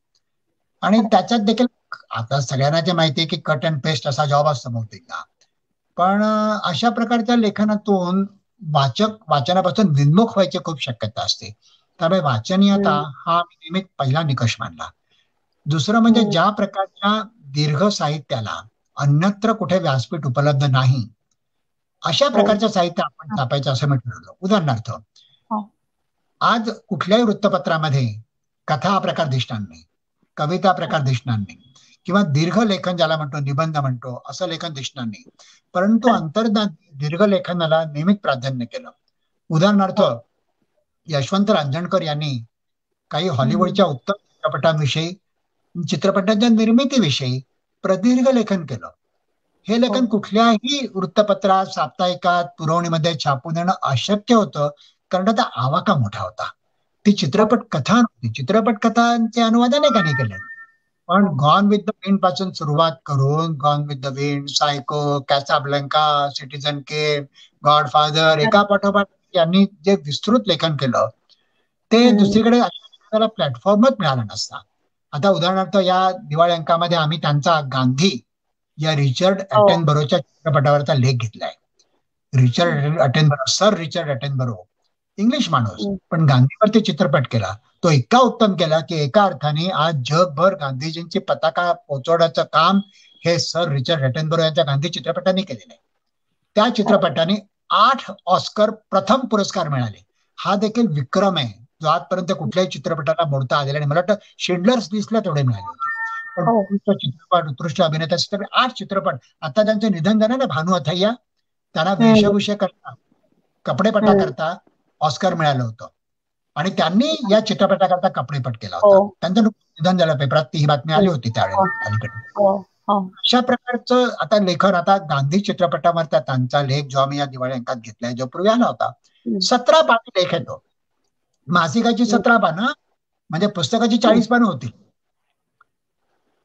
आणि त्याच्यात देखील आता सगळ्यांना जे माहिती आहे की कट अँड पेस्ट असा जॉब असतो बहुतेकदा, पण अशा प्रकारच्या लेखनातून वाचनापासून विन्मुख व्हायची खूप शक्यता असते. त्यामुळे वाचनीयता हा नेहमी पहिला निकष मानला. दुसरं म्हणजे ज्या प्रकारच्या दीर्घ साहित्याला अन्यत्र कुठे व्यासपीठ उपलब्ध नाही, अशा प्रकारचं साहित्य आपण छापायचं असं मी ठरवलं. उदाहरणार्थ, आज कुठल्याही वृत्तपत्रामध्ये कथा हा प्रकार दिसणार नाही, कविता प्रकार दिसणार नाही, किंवा दीर्घ लेखन ज्याला म्हणतो, निबंध म्हणतो, असं लेखन दिसणार नाही. परंतु अंतर्नाद दीर्घ लेखनाला नेहमीच प्राधान्य केलं. उदाहरणार्थ, यशवंत रांजणकर यांनी काही हॉलिवूडच्या उत्तम चित्रपटांविषयी, चित्रपटांच्या निर्मितीविषयी प्रदीर्घ लेखन केलं. हे लेखन कुठल्याही वृत्तपत्रात, साप्ताहिकात, पुरवणीमध्ये छापून देणं अशक्य होतं, कारण त्याचा आवाका मोठा होता. ती चित्रपट कथा नव्हती. चित्रपट कथांचे अनुवाद अनेकांनी केले, पण गॉन विथ द विंड पासून सुरुवात करून gone with the wind, psycho, Casablanca, citizen Kane, godfather, एका पाठोपाठ यांनी जे विस्तृत लेखन केलं ते दुसरीकडे प्लॅटफॉर्मच मिळाला नसता. आता उदाहरणार्थ, या दिवाळी अंकामध्ये आम्ही त्यांचा गांधी या रिचर्ड अटेनबरोच्या चित्रपटावरचा लेख घेतलाय. रिचर्ड अटेनबरो, सर रिचर्ड अटेनबरो, इंग्लिश माणूस, पण गांधीवरती चित्रपट केला. तो इतका उत्तम केला की एका अर्थाने आज जगभर गांधीजींची पताका पोहोचवण्याचं काम हे सर रिचर्ड अटेनबरो यांच्या गांधी चित्रपटाने केलेलं आहे. त्या चित्रपटाने 8 ऑस्कर प्रथम पुरस्कार मिळाले. हा देखील विक्रम आहे जो आजपर्यंत कुठल्याही चित्रपटाला मोडता आलेला नाही. मला वाटतं शिंडलर्स लिस्टला तेवढे मिळाले होते. पण उत्कृष्ट चित्रपट, उत्कृष्ट अभिनेता, 8 चित्रपट. आता त्यांचं निधन झालं ना, भानू अथय्या, त्यांना वेशभूषा करता, कपडेपटा करता ऑस्कर मिळालं होतं आणि त्यांनी या चित्रपटाकरता कपडेपट केला होता. त्यांचं निधन झालं, पेपरात ही बातमी आली होती त्यावेळेला अलीकडे. अशा प्रकारचं आता लेखन, आता गांधी चित्रपटावर त्यांचा लेख जो आम्ही या दिवाळी अंकात घेतलाय, जो पूर्वी आला होता, 17 पानं लेख येतो. मासिकाची 17 पानं म्हणजे पुस्तकाची 40 पानं होती.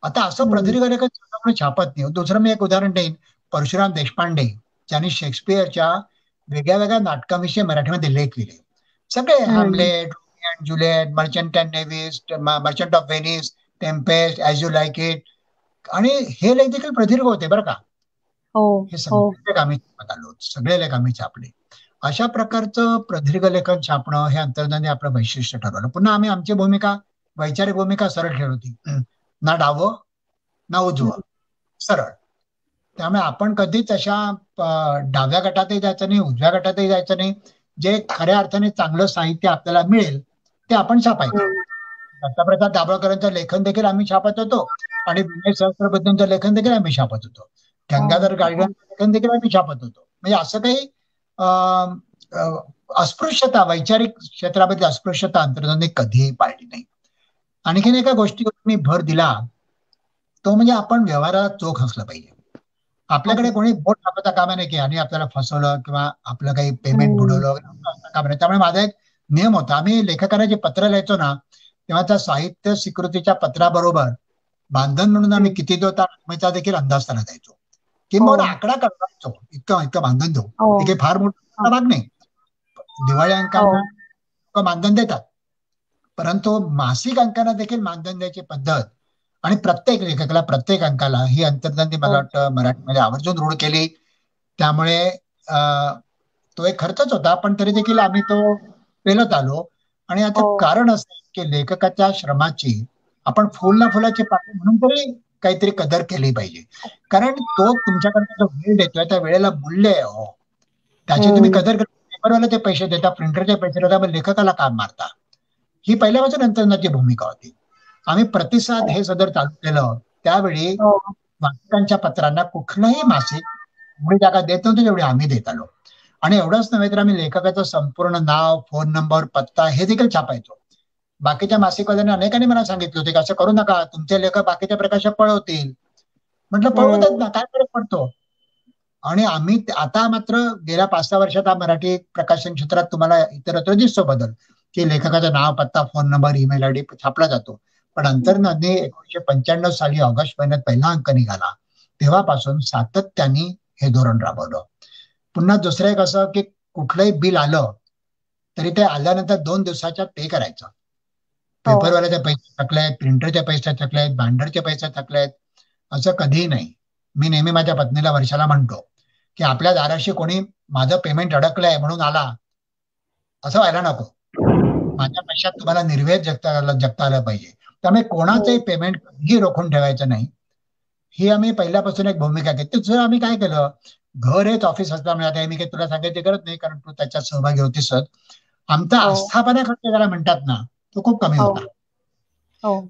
आता असं प्रदीर्घ लेखन छापत नाही. दुसरं मी एक उदाहरण देईन, परशुराम देशपांडे, ज्यांनी शेक्सपियरच्या वेगळ्या वेगळ्या नाटकांविषयी मराठीमध्ये लेख लिहिले. सगळे Hamlet, Romeo and Juliet, merchant and Nevis, merchant of Venice, Tempest, as you like it, आणि हे लेख देखील प्रदीर्घ होते बरं का. हे सगळे लेख आम्ही छापत आलो, सगळे लेख आम्ही छापले. अशा प्रकारचं प्रदीर्घ लेखन छापणं हे अंतर्नादाने आपलं वैशिष्ट्य ठरवलं. पुन्हा आम्ही आमची भूमिका, वैचारिक भूमिका सरळ ठेवली, ना डावं ना उजवं, सरळ. त्यामुळे आपण कधीच अशा डाव्या गटातही जायचं नाही, उजव्या गटातही जायचं नाही. जे खऱ्या अर्थाने चांगलं साहित्य आपल्याला मिळेल ते आपण छापायचं. दत्तप्रसाद दाभोळकरांचं लेखन देखील आम्ही छापत होतो आणि विनय सहस्त्रबुद्धेंचं लेखन देखील आम्ही छापत होतो. गंगाधर गाडगीळांचं लेखन देखील आम्ही छापत होतो. म्हणजे असं काही अस्पृश्यता, वैचारिक क्षेत्रामध्ये अस्पृश्यता अंतर्नादाने कधीही पाळली नाही. आणखीन एका गोष्टीवर मी भर दिला, तो म्हणजे आपण व्यवहाराला चोख असलं पाहिजे. आपल्याकडे कोणी बोट टाकता कामा नाही की आणि आपल्याला फसवलं किंवा आपलं काही पेमेंट बुडवलं कामा नाही. त्यामुळे माझा एक नियम होता, आम्ही लेखकांना जे पत्र लिहायचो ना, तेव्हा त्या साहित्य स्वीकृतीच्या पत्राबरोबर बांधन म्हणून आम्ही किती देतो याचा देखील अंदाज त्याला द्यायचो, किंवा आकडा कळवायचो, इतकं बांधन देऊ. हे काही फार मोठा भाग नाही. दिवाळी अंकांना मानधन देतात, परंतु मासिक अंकांना देखील मानधन द्यायची पद्धत आणि प्रत्येक लेखकाला प्रत्येक अंकाला ही अंतर्धानी मला वाटतं मराठीमध्ये आवर्जून रूढ केली. त्यामुळे तो एक खर्चच होता, पण तरी देखील आम्ही तो पेलत आलो. आणि आता कारण असं की लेखकाच्या श्रमाची आपण फुल ना फुलाची पाकळी म्हणून तरी काहीतरी कदर केली पाहिजे, कारण तो तुमच्याकडे जो वेळ देतोय त्या वेळेला मूल्य आहे हो, त्याची तुम्ही कदर करता. पेपरवाला ते पैसे देता, प्रिंटरचे पैसे देता, पण लेखकाला काम मारता. ही पहिल्यापासून अंतर्धानाची भूमिका होती. आम्ही प्रतिसाद हे सदर चालू केलं त्यावेळी वाचकांच्या पत्रांना कुठलंही मासिक एवढी जागा देत नव्हती जेवढी आम्ही देत आलो. आणि एवढंच नव्हे तर आम्ही लेखकाचं संपूर्ण नाव, फोन नंबर, पत्ता हे देखील छापायचो. बाकीच्या मासिकवाल्यांनी अनेकांनी मला सांगितलं होते की असं करू नका, तुमचे लेखक बाकीच्या प्रकाशक पळवतील. म्हटलं पळवतात ना, काय फरक पडतो. आणि आम्ही आता मात्र गेल्या 5-6 वर्षात मराठी प्रकाशन क्षेत्रात तुम्हाला इतरत्र दिसतो बदल, की लेखकाचं नाव, पत्ता, फोन नंबर, ईमेल आयडी छापला जातो. पण अंतर्धानी 1995 साली ऑगस्ट महिन्यात पहिला अंक निघाला तेव्हापासून सातत्याने हे धोरण राबवलं. पुन्हा दुसरं एक असं की कुठलंही बिल आलं तरी ते आल्यानंतर 2 दिवसाच्या पे करायचं. पेपरवाल्याचे पैसे थकलेत, प्रिंटरचे पैसे थकलेत, बांडरचे पैसे थकलेत, असं कधीही नाही. मी नेहमी माझ्या पत्नीला वर्षाला म्हणतो की आपल्या दाराशी कोणी माझं पेमेंट अडकलंय म्हणून आला असं व्हायला नको. माझ्या पैशात तुम्हाला निर्वेद जगता आलं पाहिजे. त्यामुळे कोणाचंही पेमेंट कधीही रोखून ठेवायचं नाही, ही आम्ही पहिल्यापासून एक भूमिका घेतली. दुसरं आम्ही काय केलं, घर हेच ऑफिस असल्यामुळे आता मी काही तुला सांगायची गरज नाही कारण तू त्याच्यात सहभागी होतीसच. आमचा आस्थापना खर्च ज्याला म्हणतात ना, तो खूप कमी होता.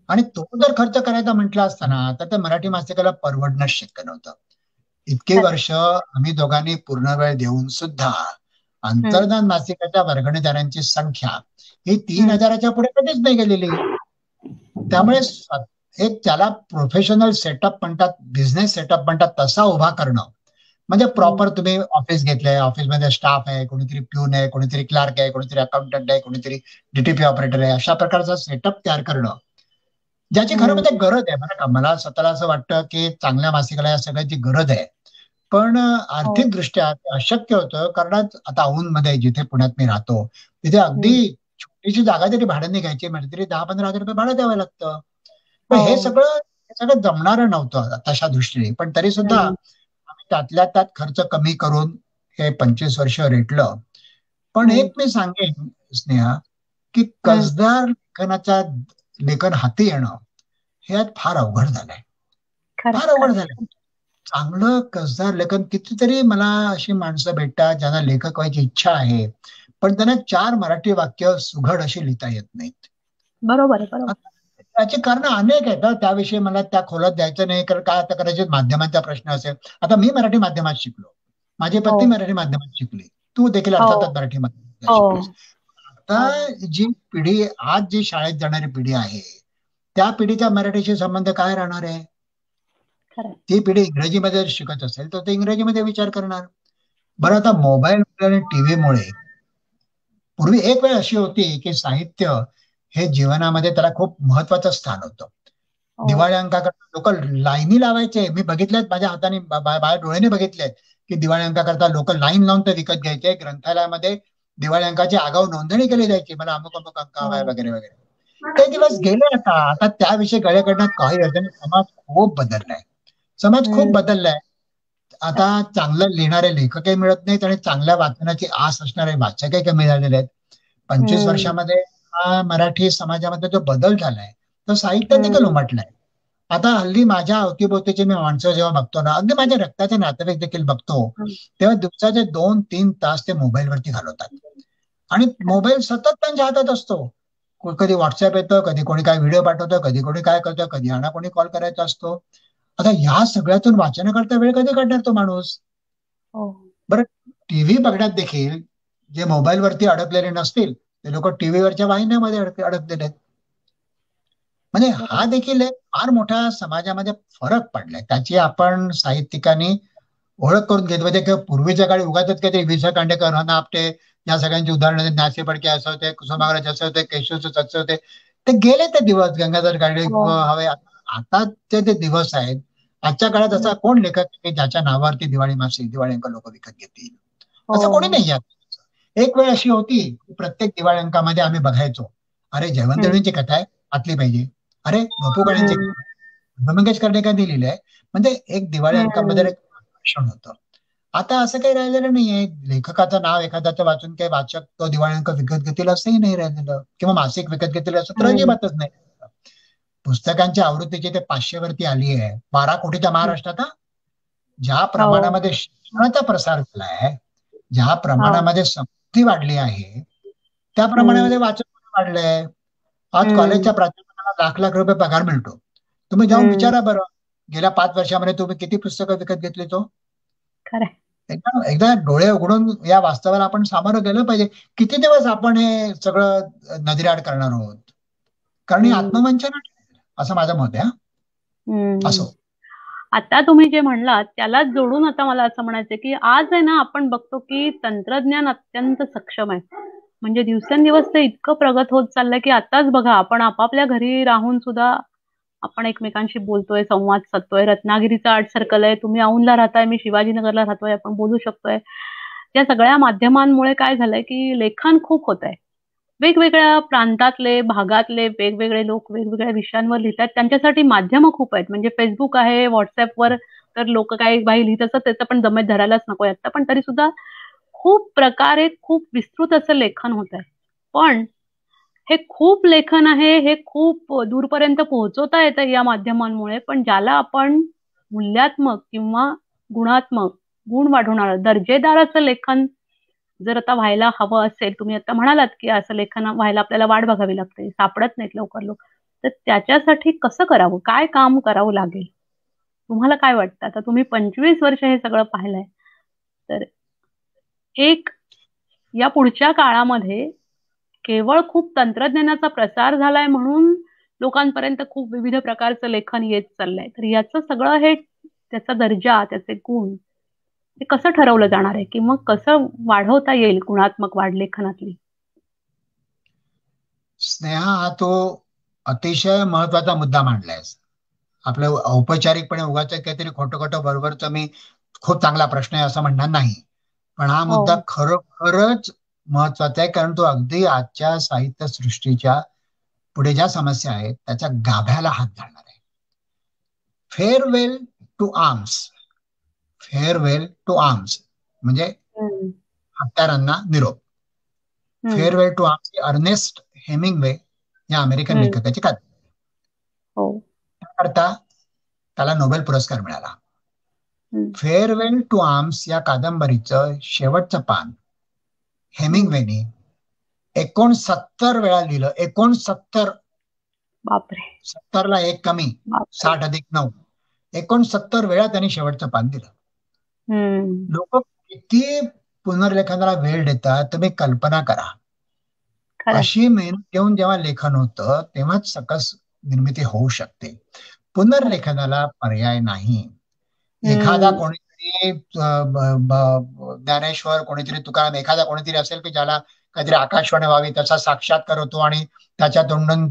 आणि तो जर खर्च करायचा म्हटला असताना तर त्या मराठी मासिकाला परवडणं शक्य नव्हतं. इतके वर्ष आम्ही दोघांनी पूर्ण वेळ देऊन सुद्धा अंतर्धान मासिकाच्या वर्गणीदारांची संख्या ही 3000च्या पुढे कधीच नाही गेलेली. त्यामुळे एक त्याला प्रोफेशनल सेटअप म्हणतात, बिझनेस सेटअप म्हणतात, तसा उभा करणं म्हणजे प्रॉपर तुम्ही ऑफिस घेतलंय, ऑफिसमध्ये स्टाफ आहे, कोणीतरी प्यून आहे, कोणीतरी क्लार्क आहे, कोणीतरी अकाउंटंट आहे, कोणीतरी डीटीपी ऑपरेटर आहे, अशा प्रकारचा सेटअप तयार करणं ज्याची खरं म्हणजे गरज आहे. बरं का, मला स्वतःला असं वाटतं की चांगल्या मासिकाला या सगळ्याची गरज आहे, पण आर्थिक दृष्ट्या अशक्य होतं. कारण आता औंधमध्ये जिथे पुण्यात मी राहतो तिथे अगदी छोटीशी जागा जरी भाड्याने घ्यायची म्हणजे तरी 10-15 हजार रुपये भाडं द्यावं लागतं. हे सगळं जमणारं नव्हतं तशा दृष्टीने. पण तरी सुद्धा आम्ही त्यातल्या त्यात खर्च कमी करून हे 25 वर्ष रेटलं. पण एक मी सांगेन स्नेहा की कसदार लेखनाच्या लेखन हाती येणं हे फार अवघड झालंय, फार अवघड झालंय. चांगलं कसदार लेखन, कितीतरी मला अशी माणसं भेटतात ज्यांना लेखक व्हायची इच्छा आहे पण त्यांना 4 मराठी वाक्य सुघड अशी लिहिता येत नाहीत. बरोबर आहे. त्याची कारण अनेक आहेत. त्याविषयी मला त्या खोलात द्यायचं नाही, कारण काय आता कदाचित माध्यमांचा प्रश्न असेल. आता मी मराठी माध्यमात शिकलो, माझी पत्नी मराठी माध्यमात शिकली, तू देखील अर्थातच मराठी माध्यमात शिकलीस. आता जी पिढी, आज जी शाळेत जाणारी पिढी आहे त्या पिढीचा मराठीशी संबंध काय राहणार आहे. ती पिढी इंग्रजीमध्ये शिकत असेल तर ते इंग्रजीमध्ये विचार करणार. बरं, आता मोबाईल आणि टीव्हीमुळे पूर्वी एक वेळ अशी होती की साहित्य हे जीवनामध्ये त्याला खूप महत्वाचं स्थान होतं. दिवाळी अंकाकरता लोक लाईनी लावायचे. मी बघितलेत, माझ्या हाताने माझ्या डोळ्याने बघितलेत की दिवाळी अंकाकरता लोक लाईन लावून ते विकत घ्यायचे. ग्रंथालयामध्ये दिवाळी अंकाची आगाऊ नोंदणी केली जायची, मला अमुक अमुक अंक हवाय वगैरे वगैरे. ते दिवस गेले. आता त्याविषयी गळे काढण्यात काही अर्थ नाही. समाज खूप बदललाय, समाज खूप बदललाय. आता चांगलं लिहिणारे लेखकही मिळत नाहीत आणि चांगल्या वाचनाची आस असणारे वाचकही कमी झालेले आहेत. 25 वर्षामध्ये हा मराठी समाजामध्ये जो बदल झालाय तो साहित्य देखील उमटलाय. आता हल्ली माझ्या अवतीभोवतीची मी माणसं जेव्हा बघतो ना, अगदी माझ्या रक्ताचे नातेवाईक देखील बघतो, तेव्हा दिवसाचे 2-3 तास ते मोबाईलवरती घालवतात आणि मोबाईल सतत त्यांच्या हातात असतो. कधी व्हॉट्सअप येतं, कधी कोणी काय व्हिडिओ पाठवतं, कधी कोणी काय करतं, कधी आणा कोणी कॉल करायचा असतो. आता ह्या सगळ्यातून वाचनाकरता वेळ कधी काढणार तो माणूस. बरं, टीव्ही बघण्यात देखील जे मोबाईलवरती अडकलेले नसतील ते लोक टीव्हीवरच्या वाहिन्यामध्ये अडकलेले आहेत. म्हणजे हा देखील एक फार मोठा समाजामध्ये फरक पडलाय. त्याची आपण साहित्यिकांनी ओळख करून घेतली पाहिजे. किंवा पूर्वीच्या काळी उगाच काहीतरी वि. स. खांडेकर, ह. ना. आपटे या सगळ्यांची उदाहरणं, नाचे पडके असं होते, कुसुमाग्रज असं होते, केशवसूत असं होते, ते गेले ते दिवस. गंगाधर गाडे हो. हवे आता ते दिवस आहेत. आजच्या काळात असा कोण लेखक आहे ज्याच्या नावावरती दिवाळी मासिक दिवाळी अंक लोक विकत घेतील? असं कोणी नाही आहे. एक वेळ अशी होती, प्रत्येक दिवाळी अंकामध्ये आम्ही बघायचो, अरे जयवंत दळवींची कथा आहे, वाचली पाहिजे. अरे बापू काळेंची मंगेश कर्णिकांनी लिहिलंय. म्हणजे एक दिवाळी अंकामध्ये एक आकर्षण होतं. आता असं काही राहिलेलं नाहीये. लेखकाचं नाव एखाद्याचं वाचून काही वाचक तो दिवाळी अंक विकत घेतील असंही नाही राहिलेलं, किंवा मासिक विकत घेतील असं तर अजिबातच नाही. पुस्तकांच्या आवृत्तीची ते 500 वरती आली आहे. 12 कोटीच्या महाराष्ट्रात. ज्या प्रमाणामध्ये शिक्षणाचा प्रसार झालाय, ज्या प्रमाणामध्ये समृद्धी वाढली आहे, त्या प्रमाणामध्ये वाचन वाढलंय. आज कॉलेजच्या प्राध्यापकांना लाख लाख रुपये पगार मिळतो. तुम्ही जाऊन विचारा बरं, गेल्या 5 वर्षामध्ये तुम्ही किती पुस्तकं विकत घेतली? तो एकदा डोळे उघडून या वास्तवाला आपण सामोरं गेलं पाहिजे. किती दिवस आपण हे सगळं नजरेआड करणार आहोत? कारण ही आत्मवंचना असं माझं मत आहे. असो, आता तुम्ही जे म्हणलात त्यालाच जोडून आता मला असं म्हणायचं की आज आहे ना, आपण बघतो की तंत्रज्ञान अत्यंत सक्षम आहे. म्हणजे दिवसेंदिवस ते इतकं प्रगत होत चाललंय की आताच बघा, आपण आपापल्या घरी राहून सुद्धा आपण एकमेकांशी बोलतोय, संवाद साधतोय. रत्नागिरीचं आर्ट सर्कल आहे, तुम्ही औंधला राहताय, मी शिवाजीनगरला राहतोय, आपण बोलू शकतोय. या सगळ्या माध्यमांमुळे काय झालंय की लेखन खूप होत आहे. वेगवेगळ्या प्रांतातले, भागातले वेगवेगळे लोक वेगवेगळ्या विषयांवर लिहितात. त्यांच्यासाठी माध्यमं खूप आहेत. म्हणजे फेसबुक आहे, व्हॉट्सअपवर तर लोक काही बाई लिहित असतात, त्याचं पण जमेत धरायलाच नको आता. पण तरी सुद्धा खूप प्रकारे खूप विस्तृत असं लेखन होत आहे. पण हे खूप लेखन आहे, हे खूप दूरपर्यंत पोहोचवता येतं या माध्यमांमुळे. पण ज्याला आपण मूल्यात्मक किंवा गुणात्मक, गुण वाढवणारं दर्जेदार असं लेखन जर आता व्हायला हवं असेल, तुम्ही आता म्हणालात की असं लेखन व्हायला आपल्याला वाट बघावी लागते, सापडत नाहीत लवकर लोक, तर त्याच्यासाठी कसं करावं, काय काम करावं लागेल, तुम्हाला काय वाटतं? आता तुम्ही 25 वर्ष हे सगळं पाहिलंय, तर एक या पुढच्या काळामध्ये केवळ खूप तंत्रज्ञानाचा प्रसार झालाय म्हणून लोकांपर्यंत खूप विविध प्रकारचं लेखन येत चाललंय, तर याचं सगळं हे त्याचा दर्जा, त्याचे गुण हे कसं ठरवलं जाणार आहे, किंवा कसं वाढवता येईल गुणात्मक वाढ लेखनातली? स्नेहा, हा तो अतिशय महत्वाचा मुद्दा मांडलायस. आपलं औपचारिकपणे उगाच काहीतरी खोटं खोटं बरोबरच मी खूप चांगला प्रश्न आहे असं म्हणणार नाही, पण हा मुद्दा खरोखरच महत्वाचा आहे. कारण तो अगदी आजच्या साहित्य सृष्टीच्या पुढे ज्या समस्या आहेत त्याच्या गाभ्याला हात घालणार आहे. Farewell to arms. Farewell to arms म्हणजे हत्यारांना निरोप. फेअरवेल टू आर्म्स ही अर्नेस्ट हेमिंग्वे या अमेरिकन लेखकाची कादंबरी. त्याकरता त्याला नोबेल पुरस्कार मिळाला. फेअरवेल टू आर्म्स या कादंबरीचं शेवटचं पान हेमिंग्वेनी 69 वेळा लिहिलं. 69. बापरे. 70ला 1 कमी, 60 अधिक 9, 69 वेळा त्यांनी शेवटचं पान दिलं. लोक किती पुनर्लेखनाला वेळ देतात तुम्ही कल्पना करा. अशी मेहनत घेऊन जेव्हा लेखन होतं तेव्हाच सकस निर्मिती होऊ शकते. पुनर्लेखनाला पर्याय नाही. एखादा कोणीतरी ज्ञानेश्वर, कोणीतरी तुकाराम, एखादा कोणीतरी असेल की ज्याला काहीतरी आकाशवाणी व्हावी त्याचा साक्षात्कार होतो आणि त्याच्या तोंडून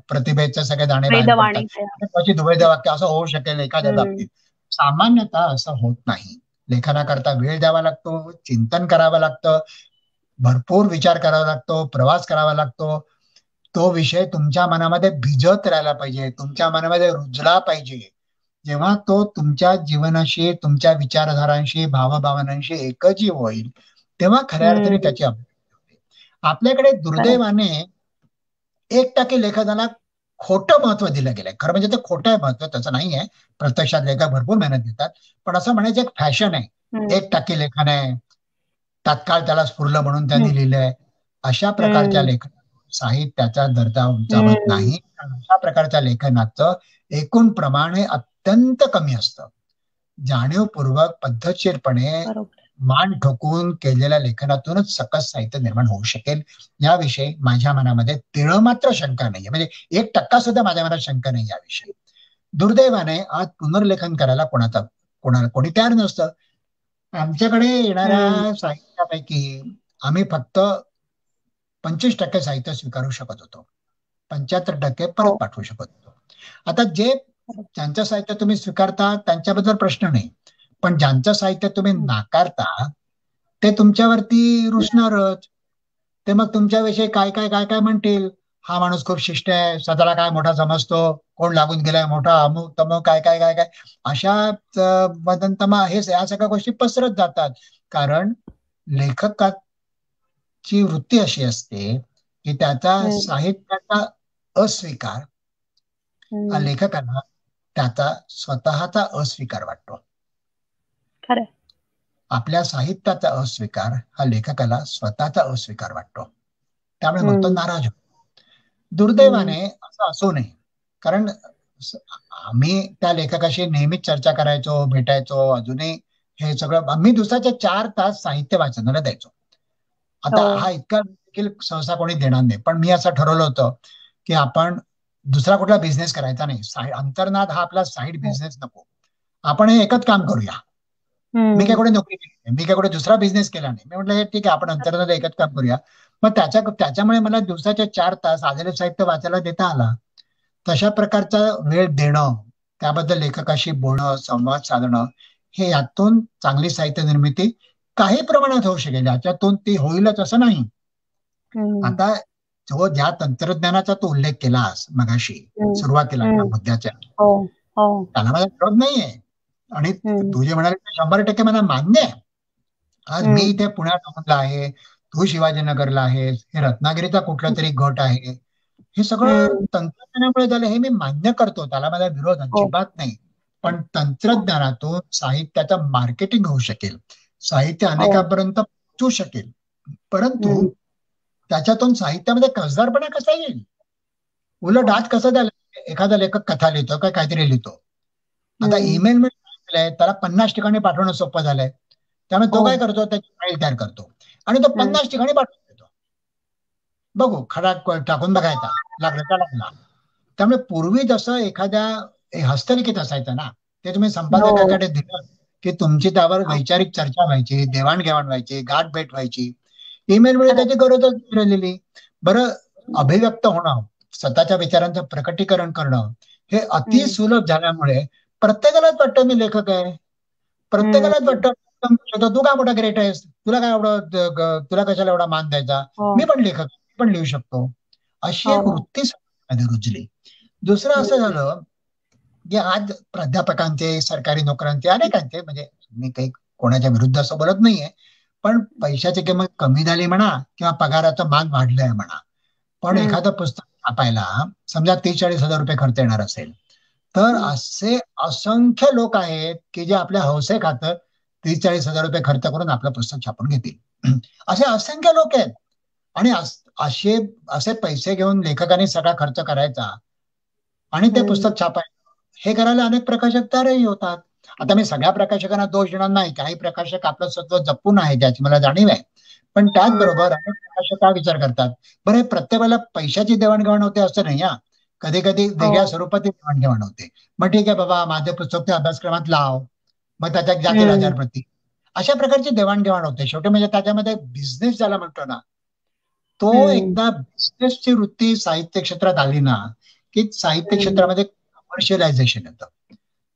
प्रतिभेचे सगळे दाणे बाहेर पडतात. त्याची दुवेद वाक्य असं होऊ शकेल एखाद्या बाबतीत. सामान्यतः असं होत नाही. लेखनाकरता वेळ द्यावा लागतो, चिंतन करावं लागतं, भरपूर विचार करावा लागतो, प्रवास करावा लागतो. तो विषय तुमच्या मनामध्ये भिजत राहायला पाहिजे, तुमच्या मनामध्ये रुजला पाहिजे. जेव्हा तो तुमच्या जीवनाशी, तुमच्या विचारधारांशी, भावभावनांशी एकजीव होईल तेव्हा खऱ्या अर्थाने त्याची अभिव्यक्ती होते. आपल्याकडे दुर्दैवाने 1% लेखनाला खोटं महत्व दिलं गेलंय. खरं म्हणजे ते खोटं आहे महत्व, त्याचं नाही आहे. प्रत्यक्षात लेखक भरपूर मेहनत घेतात, पण असं म्हणायचं एक फॅशन आहे, 1% लेखन आहे, तात्काळ त्याला स्फुरलं म्हणून त्यांनी लिहिलंय. अशा प्रकारच्या लेखन साहित्याचा दर्जा उंचावत नाही. अशा प्रकारच्या लेखनाचं एकूण प्रमाण हे अत्यंत कमी असतं. जाणीवपूर्वक पद्धतशीरपणे मान ठोकून केलेल्या लेखनातूनच सकस साहित्य निर्माण होऊ शकेल याविषयी माझ्या मनामध्ये तिळ मात्र शंका नाहीये. म्हणजे 1% सुद्धा माझ्या मनात शंका नाही याविषयी. दुर्दैवाने आज पुनर्लेखन करायला कोणी तयार नसतं. आमच्याकडे येणाऱ्या साहित्यापैकी आम्ही फक्त 25% साहित्य स्वीकारू शकत होतो. 75% हो. परत पाठवू शकतो. आता ज्यांचं साहित्य तुम्ही स्वीकारता त्यांच्याबद्दल प्रश्न नाही, पण ज्यांचं साहित्य तुम्ही नाकारता ते तुमच्यावरती रुसणारच. ते मग तुमच्याविषयी काय काय काय काय म्हणतील, हा माणूस खूप शिष्ट आहे, स्वतःला काय मोठा समजतो, कोण लागून गेलाय मोठा, अमुक तमुक काय काय काय काय, अशा वदंतमा हे या सगळ्या गोष्टी पसरत जातात. कारण लेखकाची वृत्ती अशी असते की त्याचा साहित्याचा अस्वीकार हा लेखकाला त्याचा स्वतःचा अस्वीकार वाटतो. खरं. आपल्या साहित्याचा अस्वीकार हा लेखकाला स्वतःचा अस्वीकार वाटतो. त्यामुळे मग तो नाराज होतो. दुर्दैवाने असं असू नये, कारण आम्ही त्या लेखकाशी नेहमीच चर्चा करायचो, भेटायचो. अजूनही हे सगळं आम्ही दिवसाचे 4 तास साहित्य वाचनाला द्यायचो. आता हा इतका देखील सहसा कोणी देणार नाही, पण मी असं ठरवलं होतं की आपण दुसरा कुठला बिझनेस करायचा नाही. अंतर्नाद हा आपला साईड बिझनेस नको. आपण हे एकच काम करूया. मी काय कुठे नोकरी केली नाही, मी काय कुठे दुसरा बिझनेस केला नाही. मी म्हटलं हे ठीक आहे, आपण अंतर्नाद एकच काम करूया. मग त्याच्यामुळे मला दिवसाचे 4 तास आलेलं साहित्य वाचायला देता आला. तशा प्रकारचा वेळ देणं, त्याबद्दल लेखकाशी बोलणं, संवाद साधणं, हे यातून चांगली साहित्य निर्मिती काही प्रमाणात होऊ शकेल. याच्यातून ती होईलच असं नाही. आता ज्या तंत्रज्ञानाचा तो उल्लेख केलास मगाशी सुरुवातीला त्या मुद्द्याच्या, त्याला माझा विरोध नाहीये. आणि तू जे म्हणाले 100% मला मान्य आहे. आज मी इथे पुण्यात आहे, तू शिवाजीनगरला आहेस, हे रत्नागिरीचा कुठला तरी गट आहे, हे सगळं तंत्रज्ञानामुळे झालं हे मी मान्य करतो, त्याला माझा विरोध अजिबात नाही. पण तंत्रज्ञानातून साहित्याचं मार्केटिंग होऊ शकेल, साहित्य अनेकांपर्यंत पोहोचू शकेल, परंतु त्याच्यातून साहित्यामध्ये कसदारपणा कसा येईल? उलट आज कसं झालं, एखादा लेखक कथा लिहितो काय काहीतरी लिहितो, आता ईमेल मध्ये त्याला 50 ठिकाणी पाठवणं सोपं झालंय. त्यामुळे तो काय करतो, त्याची फाईल तयार करतो आणि तो 50 ठिकाणी पाठवून देतो. बघू खडा टाकून बघायचा, लागला तर लागला. त्यामुळे पूर्वी जसं एखाद्या हस्तलिखित असायचं ना, ते तुम्ही संपादकाकडे दिलं की तुमची त्यावर वैचारिक चर्चा व्हायची, देवाणघेवाण व्हायची, गाठ भेट व्हायची. ईमेलमुळे त्याची गरजच राहिलेली. बरं, अभिव्यक्त होणं, स्वतःच्या विचारांचं प्रकटीकरण करणं हे अति सुलभ झाल्यामुळे प्रत्येकालाच वाटतं मी लेखक आहे, प्रत्येकालाच वाटतं तू काय मोठा ग्रेट आहेस, तुला काय एवढं, तुला कशाला एवढा मान द्यायचा, मी पण लेखक, मी पण लिहू शकतो, अशी एक वृत्ती रुजली. दुसरं असं झालं की आज प्राध्यापकांचे, सरकारी नोकऱ्यांचे, अनेकांचे, म्हणजे मी काही कोणाच्या विरुद्ध असं बोलत नाहीये, पण पैशाची किंमत कमी झाली म्हणा किंवा पगाराचा मान वाढलाय म्हणा, पण एखादं पुस्तक छापायला समजा 30-40 हजार रुपये खर्च येणार असेल, तर असे असंख्य लोक आहेत की जे आपल्या हौसे खातर 30-40 हजार रुपये खर्च करून आपलं पुस्तक छापून घेतील. असे असंख्य लोक आहेत. आणि असे पैसे घेऊन लेखकाने सगळा खर्च करायचा आणि ते पुस्तक छापायचं, हे करायला अनेक प्रकाशक तयारही होतात. आता मी सगळ्या प्रकाशकांना दोष देणार नाही, काही प्रकाशक आपलं सत्व जपून आहे ज्याची मला जाणीव आहे, पण त्याचबरोबर अनेक प्रकाशक काय विचार करतात, बरं हे प्रत्येक वेळेला पैशाची देवाणघेवाण होते असं नाही. कधी कधी वेगळ्या स्वरूपाची देवाणघेवाण होते. मग ठीक आहे बाबा, माझे पुस्तक त्या अभ्यासक्रमात लाव, मग त्याच्यात जातील 1000 प्रती, अशा प्रकारची देवाणघेवाण होते. शेवटी म्हणजे त्याच्यामध्ये बिझनेस ज्याला म्हणतो ना, तो एकदा बिझनेसची वृत्ती साहित्य क्षेत्रात आली ना की साहित्य क्षेत्रामध्ये कमर्शियलायझेशन येतं.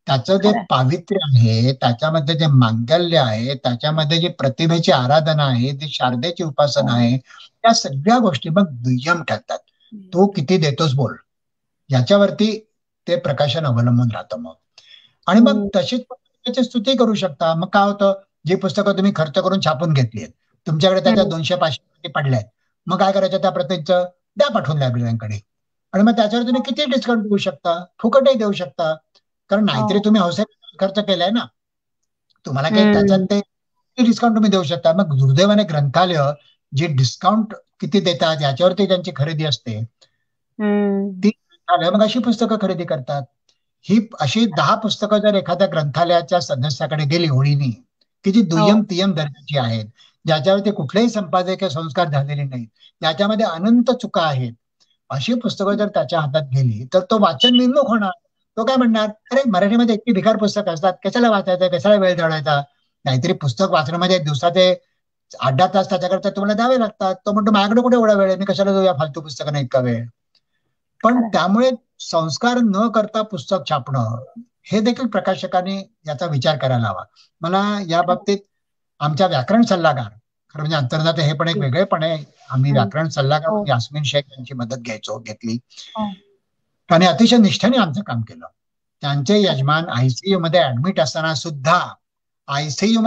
त्याचं जे पावित्र्य आहे, त्याच्यामध्ये जे मांगल्य आहे, त्याच्यामध्ये जी प्रतिभेची आराधना आहे, जी शारदेची उपासना आहे, त्या सगळ्या गोष्टी मग दुय्यम ठरतात. तो किती देतोस बोल, याच्यावरती ते प्रकाशन अवलंबून राहतं मग. आणि मग तशीच त्याची स्तुती करू शकता. मग काय होतं, जी पुस्तकं तुम्ही खर्च करून छापून घेतली आहेत, तुमच्याकडे त्याच्या 200-500 पडल्या आहेत, मग काय करायचं, त्या प्रतीचं द्या पाठवून लायब्ररीकडे, आणि मग त्याच्यावर तुम्ही किती डिस्काउंट देऊ शकता, फुकटही देऊ शकता, कारण नाहीतरी तुम्ही हौसेने खर्च केलाय ना, तुम्हाला काही त्याच्यात ते डिस्काउंट तुम्ही देऊ शकता. मग दुर्दैवाने ग्रंथालय जे डिस्काउंट किती देतात याच्यावरती त्यांची खरेदी असते, ती ग्रंथालय मग अशी पुस्तकं खरेदी करतात. ही अशी 10 पुस्तकं जर एखाद्या ग्रंथालयाच्या सदस्याकडे गेली होळीनी, की जी दुय्यम तिय्यम दर्जाची आहेत, ज्याच्यावरती कुठलेही संपादकीय संस्कार झालेले नाहीत, ज्याच्यामध्ये अनंत चुका आहेत, अशी पुस्तकं जर त्याच्या हातात गेली तर तो वाचन निर्मुख होणार. तो काय म्हणणार, अरे मराठीमध्ये इतकी भिकार पुस्तक असतात, कशाला वाचायचं, कशाला वेळ जाळायचा, नाहीतरी पुस्तक वाचण्यामध्ये दिवसाचे 8-10 तास त्याच्याकरता तुम्हाला द्यावे लागतात. तो म्हणतो माझ्याकडे कुठे एवढा वेळ आहे, मी कशाला देऊया फालतू पुस्तकांना इतका वेळ. पण त्यामुळे संस्कार न करता पुस्तक छापणं हे देखील प्रकाशकाने याचा विचार करायला हवा. मला या बाबतीत आमच्या व्याकरण सल्लागार, खरं म्हणजे अंतर्नाद हे पण एक वेगळेपण आहे. आम्ही व्याकरण सल्लागार यास्मिन शेख यांची मदत घेतली. त्याने अतिशय निष्ठेने आमचं काम केलं. त्यांचे यजमान आयसीयू मध्ये ऍडमिट असताना सुद्धा, आयसीयू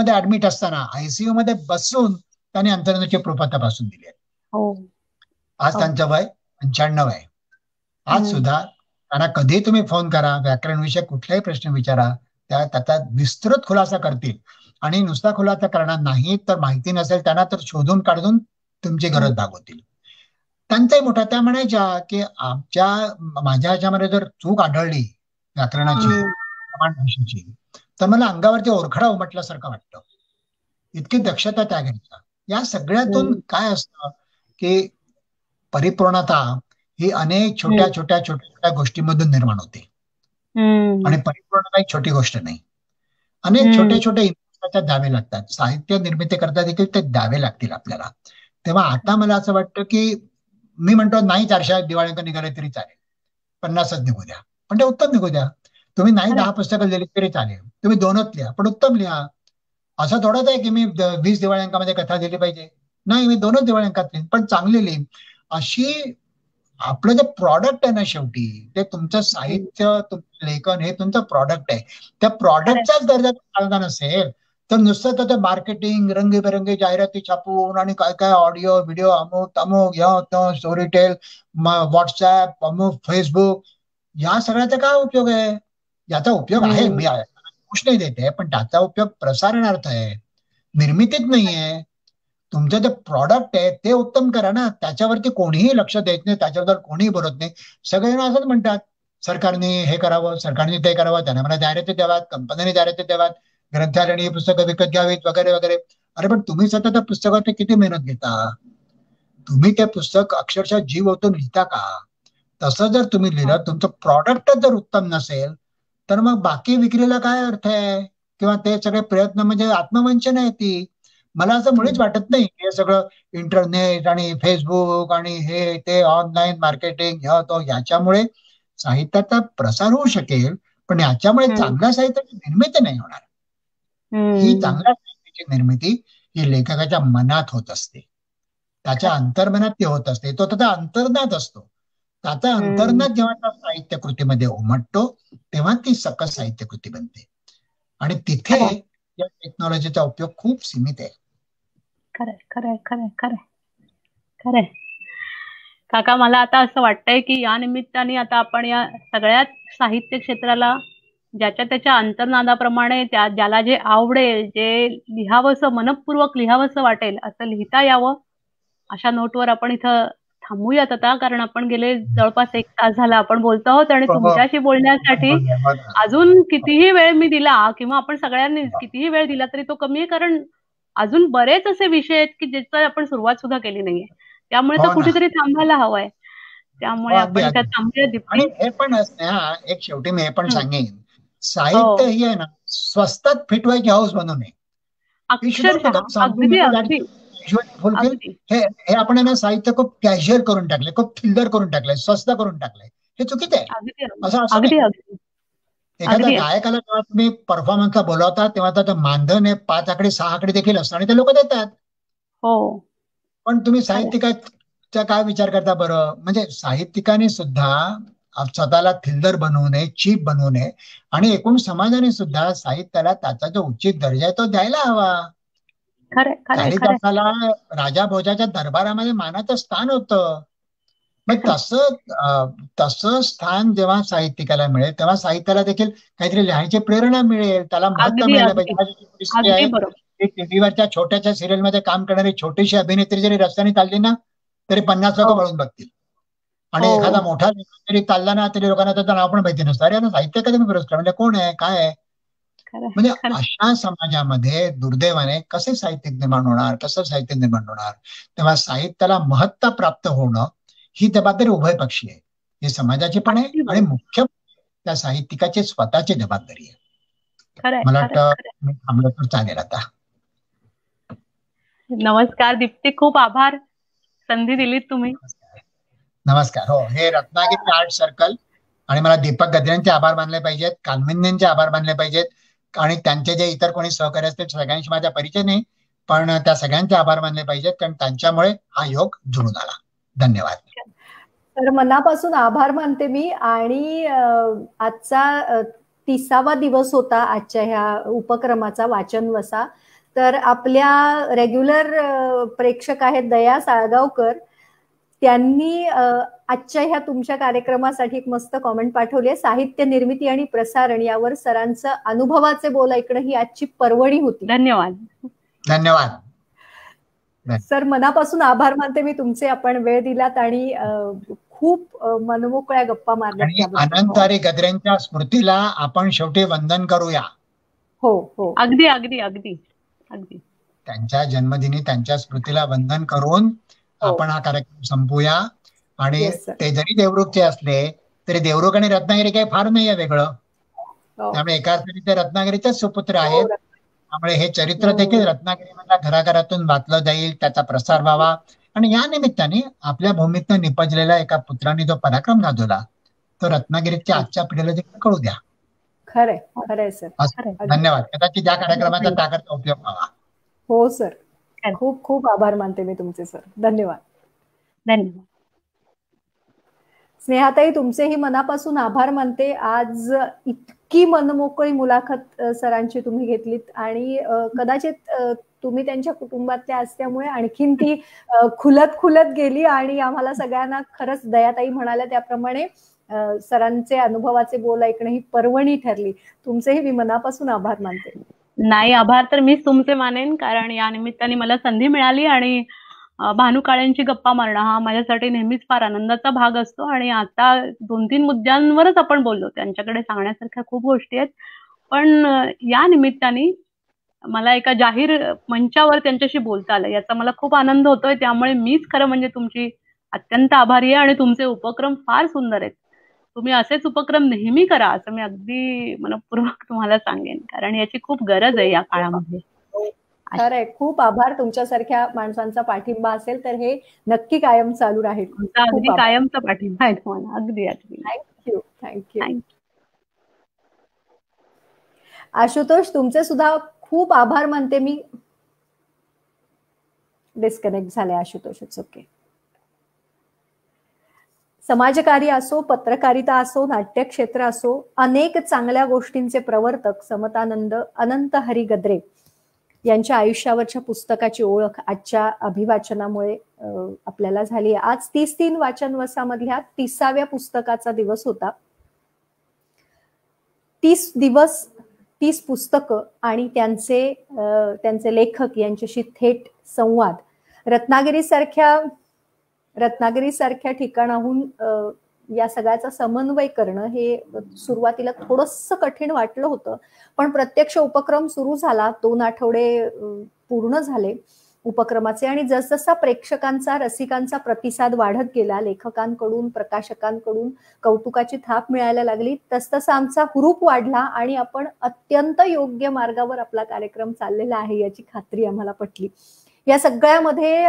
मध्ये बसून त्यांनी अंतर्नादची प्रूफ तपासून दिली. आज त्यांचं वय 95 आहे. आज सुद्धा त्यांना कधी तुम्ही फोन करा, व्याकरण विषय कुठलाही प्रश्न विचारा, त्याचा विस्तृत खुलासा करतील. आणि नुसता खुलासा करणार नाही तर माहिती नसेल त्यांना तर शोधून काढून तुमची गरज भागवतील. त्यांचाही मोठा, त्या म्हणायच्या की माझ्या ह्याच्यामध्ये जर चूक आढळली व्याकरणाची, प्रमाण भाषेची, तर मला अंगावरती ओरखडा उमटल्यासारखं वाटतं. इतकी दक्षता त्या घ्यायच्या. या सगळ्यातून काय असतं की परिपूर्णता ही अनेक छोट्या गोष्टींमधून निर्माण होते. आणि परिपूर्णता एक छोटी गोष्ट नाही. अनेक छोटे इनपुट द्यावे लागतात. साहित्य निर्मिती करता देखील ते द्यावे लागतील आपल्याला. तेव्हा आता मला असं वाटतं की मी म्हणतो नाही 400 दिवाळी निघाले तरी चालेल, 50च निघू द्या, पण ते उत्तम निघू द्या. तुम्ही नाही 10 पुस्तकं लिहिली तरी चालेल, तुम्ही 2च लिहा, पण उत्तम लिहा. असं थोडंच आहे की मी 20 दिवाळी कथा लिहिली पाहिजे. नाही, मी 2च दिवाळी लिहीन, पण चांगली लिहीन. अशी आपलं जे प्रॉडक्ट आहे ना, शेवटी ते तुमचं साहित्य, तुमचं लेखन हे तुमचं प्रॉडक्ट आहे. त्या प्रॉडक्टचाच दर्जा चांगला नसेल तर नुसतं त्याचं मार्केटिंग, रंगीबेरंगी जाहिराती छापून आणि काय ऑडिओ व्हिडिओ अमुक तमुक स्टोरी टेल, व्हॉट्सअप, अमुक फेसबुक, या सगळ्याचा काय उपयोग आहे? याचा उपयोग आहे, मी दोष नाही देते, पण त्याचा उपयोग प्रसारणार्थ आहे, निर्मितीत नाहीये. तुमचं जे प्रॉडक्ट आहे ते उत्तम करा ना. त्याच्यावरती कोणीही लक्ष देत नाही, त्याच्याबद्दल कोणीही बोलत नाही. सगळेजण असंच म्हणतात सरकारने हे करावं, सरकारने ते करावं, त्याने मला जाहिराती द्याव्यात, कंपन्यांनी जाहिराती द्याव्यात, ग्रंथालयाने ही पुस्तकं विकत घ्यावीत वगैरे वगैरे. अरे पण तुम्ही सतत त्या पुस्तकावरती किती मेहनत घेता? तुम्ही ते पुस्तक अक्षरशः जीव ओतून लिहिता का? तसं जर तुम्ही लिहिलं, तुमचं प्रॉडक्ट जर उत्तम नसेल तर मग बाकी विक्रीला काय अर्थ आहे? किंवा ते सगळे प्रयत्न म्हणजे आत्मवंचना आहे ती. मला असं मुळीच वाटत नाही हे सगळं इंटरनेट आणि फेसबुक आणि हे ते ऑनलाईन मार्केटिंग याच्यामुळे साहित्याचा प्रसार होऊ शकेल, पण याच्यामुळे चांगल्या साहित्याची निर्मिती नाही होणार. ही चांगल्या साहित्याची निर्मिती ही लेखकाच्या मनात होत असते, त्याच्या अंतर्मनात ती होत असते. तो त्याचा अंतर्नाद असतो. त्याचा अंतर्नाद जेव्हा त्या साहित्य कृतीमध्ये उमटतो तेव्हा ती सकस साहित्य कृती बनते. आणि तिथे या टेक्नॉलॉजीचा उपयोग खूप सीमित आहे. खरंय काका, मला आता असं वाटतंय की या निमित्ताने आता आपण या सगळ्यात साहित्य क्षेत्राला ज्याच्या त्याच्या अंतर्नादाप्रमाणे ज्याला जे आवडेल, जे लिहावंसं, मनपूर्वक लिहावंसं वाटेल असं लिहिता यावं, अशा नोटवर आपण इथं थांबूयात आता. कारण आपण गेले जवळपास 1 तास झाला आपण बोलतो आहोत आणि तुमच्याशी बोलण्यासाठी अजून कितीही वेळ मी दिला किंवा आपण सगळ्यांनी कितीही वेळ दिला तरी तो कमी आहे. कारण अजून बरेच असे विषय आहेत की ज्याची आपण सुरुवात सुद्धा केली नाहीये. त्यामुळे तो कुठेतरी थांबायला हवाय. त्यामुळे आपण इथं थांबूया. आणि हे पण एक शेवटी मी हे पण सांगेन, साहित्य ही आहे ना स्वस्तात फिटवायची हाऊस बनू नये. हे आपण ना साहित्य खूप कॅज्युअल करून टाकले, खूप थिल्लर करून टाकलंय, स्वस्त करून टाकलंय. हे चुकीचं आहे. असं एखाद्या गायकाला जेव्हा तुम्ही परफॉर्मन्सला बोलावता तेव्हा त्याचं मानधन हे 5 आकडे 6 आकडे देखील असतं आणि ते लोक देतात. पण तुम्ही साहित्यिकाचा काय विचार करता बरं? म्हणजे साहित्यिकाने सुद्धा स्वतःला थिल्लर बनवू नये, चीप बनवू नये, आणि एकूण समाजाने सुद्धा साहित्याला त्याचा जो उचित दर्जा आहे तो द्यायला हवा. कालिदासाला राजा भोजाच्या दरबारामध्ये मानाचं स्थान होतं. मग तसं स्थान जेव्हा साहित्यिकाला मिळेल तेव्हा साहित्याला देखील काहीतरी लिहायची प्रेरणा मिळेल, त्याला महत्व मिळालं पाहिजे. टीव्हीवरच्या छोट्याच्या सिरियल मध्ये काम करणारी छोटीशी अभिनेत्री जरी रस्त्याने चालली ना तरी 50 लोक वळून बघतील. आणि एखादा मोठा जरी चालला ना तरी लोकांना त्याचं नाव पण माहिती नसतं. अरे साहित्य अकादमी पुरस्कार म्हणजे कोण आहे, काय आहे? म्हणजे अशा समाजामध्ये दुर्दैवाने कसे साहित्य निर्माण होणार, कसं साहित्य निर्माण होणार? तेव्हा साहित्याला महत्ता प्राप्त होणं ही जबाबदारी उभयपक्षी आहे. ही समाजाची पण आहे आणि मुख्य त्या साहित्यिकाची स्वतःची जबाबदारी आहे. मला वाटतं मी थांबलो तर चालेल आता. नमस्कार दीप्ती, खूप आभार, संधी दिलीत तुम्ही. नमस्कार. हो, हे रत्नागिरी आर्ट सर्कल आणि मला दीपक गद्रेंचे आभार मानले पाहिजेत, कालमिंदेंचे आभार मानले पाहिजेत आणि त्यांचे जे इतर कोणी सहकारी असतील सगळ्यांशी माझा परिचय नाही, पण त्या सगळ्यांचे आभार मानले पाहिजेत कारण त्यांच्यामुळे हा योग जुळून आला. धन्यवाद. तर मनापासून आभार मानते मी. आणि आजचा 30वा दिवस होता आजच्या ह्या उपक्रमाचा वाचन वसा. तर आपल्या रेग्युलर प्रेक्षक आहेत दया साळगावकर, त्यांनी आजच्या ह्या तुमच्या कार्यक्रमासाठी एक मस्त कॉमेंट पाठवली आहे. साहित्य निर्मिती आणि प्रसारण यावर सरांचं अनुभवाचे बोल ऐकणं ही आजची पर्वणी होती. धन्यवाद. धन्यवाद सर, मनापासून आभार मानते मी तुमचे. आपण वेळ दिलात आणि खूप मनमोकळ्या गप्पा मारल्या. अनंत हरी गद्रेंच्या स्मृतीला आपण शेवटी वंदन करूया. हो हो, अगदी अगदी अगदी अगदी. त्यांच्या जन्मदिनी त्यांच्या स्मृतीला वंदन करून आपण हा कार्यक्रम संपूया. आणि ते जरी देवरुखचे असले तरी देवरुख आणि रत्नागिरी काही फार नाही आहे वेगळं. त्यामुळे एका अर्थाने ते रत्नागिरीचेच सुपुत्र आहेत. त्यामुळे हे चरित्र देखील रत्नागिरीमधल्या घराघरातून वाचलं जाईल, त्याचा प्रसार व्हावा. आणि या निमित्ताने आपल्या भूमीतनं निपजलेल्या एका पुत्राने जो पराक्रम गाजवला तो रत्नागिरीच्या आजच्या पिढीला देखील कळू द्या. खरंय खरंय सर. धन्यवाद. कदाचित या कार्यक्रमाचा त्याकरता उपयोग व्हावा. हो सर, खूप खूप आभार मानते मी तुमचे सर. धन्यवाद. धन्यवाद. स्नेहाताई, तुमचेही मनापासून आभार मानते. आज इतकी मनमोकळी मुलाखत सरांची तुम्ही घेतलीत आणि कदाचित तुम्ही त्यांच्या कुटुंबातल्या असल्यामुळे आणखीन ती खुलत गेली आणि आम्हाला सगळ्यांना खरंच दयाताई म्हणाल्या त्याप्रमाणे सरांचे अनुभवाचे बोल ऐकणं ही पर्वणी ठरली. तुमचेही मी मनापासून आभार मानते. नाही, आभार तर मीच तुमचे मानेन, कारण या निमित्ताने मला संधी मिळाली आणि भानू काळेंची गप्पा मारणं हा माझ्यासाठी नेहमीच फार आनंदाचा भाग असतो. आणि आता 2-3 मुद्द्यांवरच आपण बोललो, त्यांच्याकडे सांगण्यासारख्या खूप गोष्टी आहेत. पण या निमित्ताने मला एका जाहीर मंचावर त्यांच्याशी बोलता आलं याचा मला खूप आनंद होतोय. त्यामुळे मीच खरं म्हणजे तुमची अत्यंत आभारी आहे. आणि तुमचे उपक्रम फार सुंदर आहेत. तुम्ही असेच उपक्रम नेहमी करा असं मी अगदी मनपूर्वक तुम्हाला सांगेन, कारण याची खूप गरज आहे या काळामध्ये. खरंय, खूप आभार. तुमच्यासारख्या माणसांचा पाठिंबा असेल तर हे नक्की कायम चालू राहील. अगदी कायमचा पाठिंबा आहे तुम्हाला. अगदी अगदी. थँक्यू. आशुतोष, तुमचे सुद्धा खूप आभार मानते मी. डिस्कनेक्ट झाले आशुतोष. It's okay. समाजकार्य असो, पत्रकारिता असो, नाट्यक्षेत्र असो, अनेक चांगल्या गोष्टींचे प्रवर्तक समतानंद अनंत हरी गद्रे यांच्या आयुष्यावरच्या पुस्तकाची ओळख आजच्या अभिवाचनामुळे आपल्याला झाली आहे. आज 30 वाचन वसामधल्या 30व्या पुस्तकाचा दिवस होता. 30 दिवस, 30 पुस्तकं आणि त्यांचे लेखक यांच्याशी थेट संवाद. रत्नागिरीसारख्या ठिकाणाहून या सगळ्याचा समन्वय करणं हे सुरुवातीला थोडंसं कठीण वाटलं होतं, पण प्रत्यक्ष उपक्रम सुरू झाला. 2 आठवडे पूर्ण झाले उपक्रमाचे आणि जसजसा प्रेक्षकांचा, रसिकांचा प्रतिसाद वाढत गेला, लेखकांकडून, प्रकाशकांकडून कौतुकाची थाप मिळायला लागली, तसतसा आमचा हुरूप वाढला आणि आपण अत्यंत योग्य मार्गावर आपला कार्यक्रम चाललेला आहे याची खात्री आम्हाला पटली. या सगळ्यामध्ये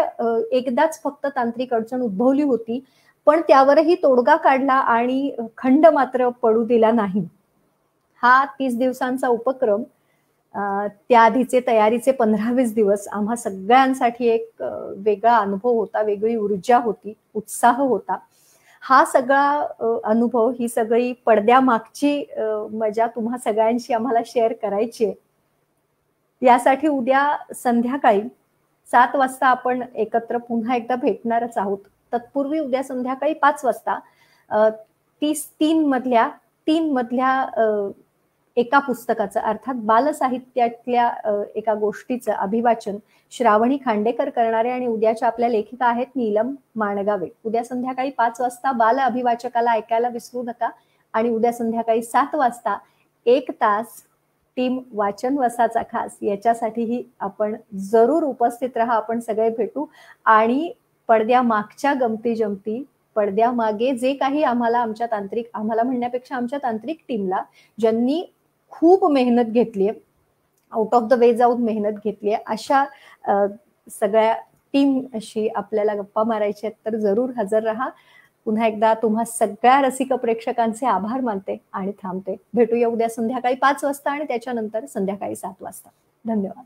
एकदाच फक्त तांत्रिक अडचण उद्भवली होती, पण त्यावरही तोडगा काढला आणि खंड मात्र पडू दिला नाही. हा 30 दिवसांचा उपक्रम, त्याआधीचे तयारीचे 15-20 दिवस आम्हा सगळ्यांसाठी एक वेगळा अनुभव होता, वेगळी ऊर्जा होती, उत्साह होता. हा सगळा अनुभव, ही सगळी पडद्यामागची मजा तुम्हा सगळ्यांशी आम्हाला शेअर करायची आहे. यासाठी उद्या संध्याकाळी 7 वाजता आपण एकत्र पुन्हा एकदा भेटणारच आहोत. तत्पूर्वी उद्या संध्याकाळी 5 वाजता 3 मधल्या एका पुस्तकाचं, अर्थात बालसाहित्यातल्या एका गोष्टीचं अभिवाचन श्रावणी खांडेकर करणारे आणि उद्याच्या आपल्या लेखिका आहेत नीलम माणगावे. उद्या संध्याकाळी 5 वाजता बाल अभिवाचकाला ऐकायला विसरू नका. आणि उद्या संध्याकाळी 7 वाजता 1 तास टीम वाचन वसाचा खास याच्यासाठीही आपण जरूर उपस्थित राहा. आपण सगळे भेटू आणि पडद्यामागच्या गमती जमती, पडद्यामागे जे काही आम्हाला म्हणण्यापेक्षा आमच्या तांत्रिक टीमला ज्यांनी खूप मेहनत घेतलीये, आउट ऑफ द वे जाऊन मेहनत घेतलीये, अशा सगळ्या टीम अशी आपल्याला गप्पा मारायच्या आहेत तर जरूर हजर राहा. पुन्हा एकदा तुम्हा सगळ्या रसिक प्रेक्षकांचे आभार मानते आणि थांबते. भेटूया उद्या संध्याकाळी 5 वाजता आणि त्याच्यानंतर संध्याकाळी 7 वाजता. धन्यवाद.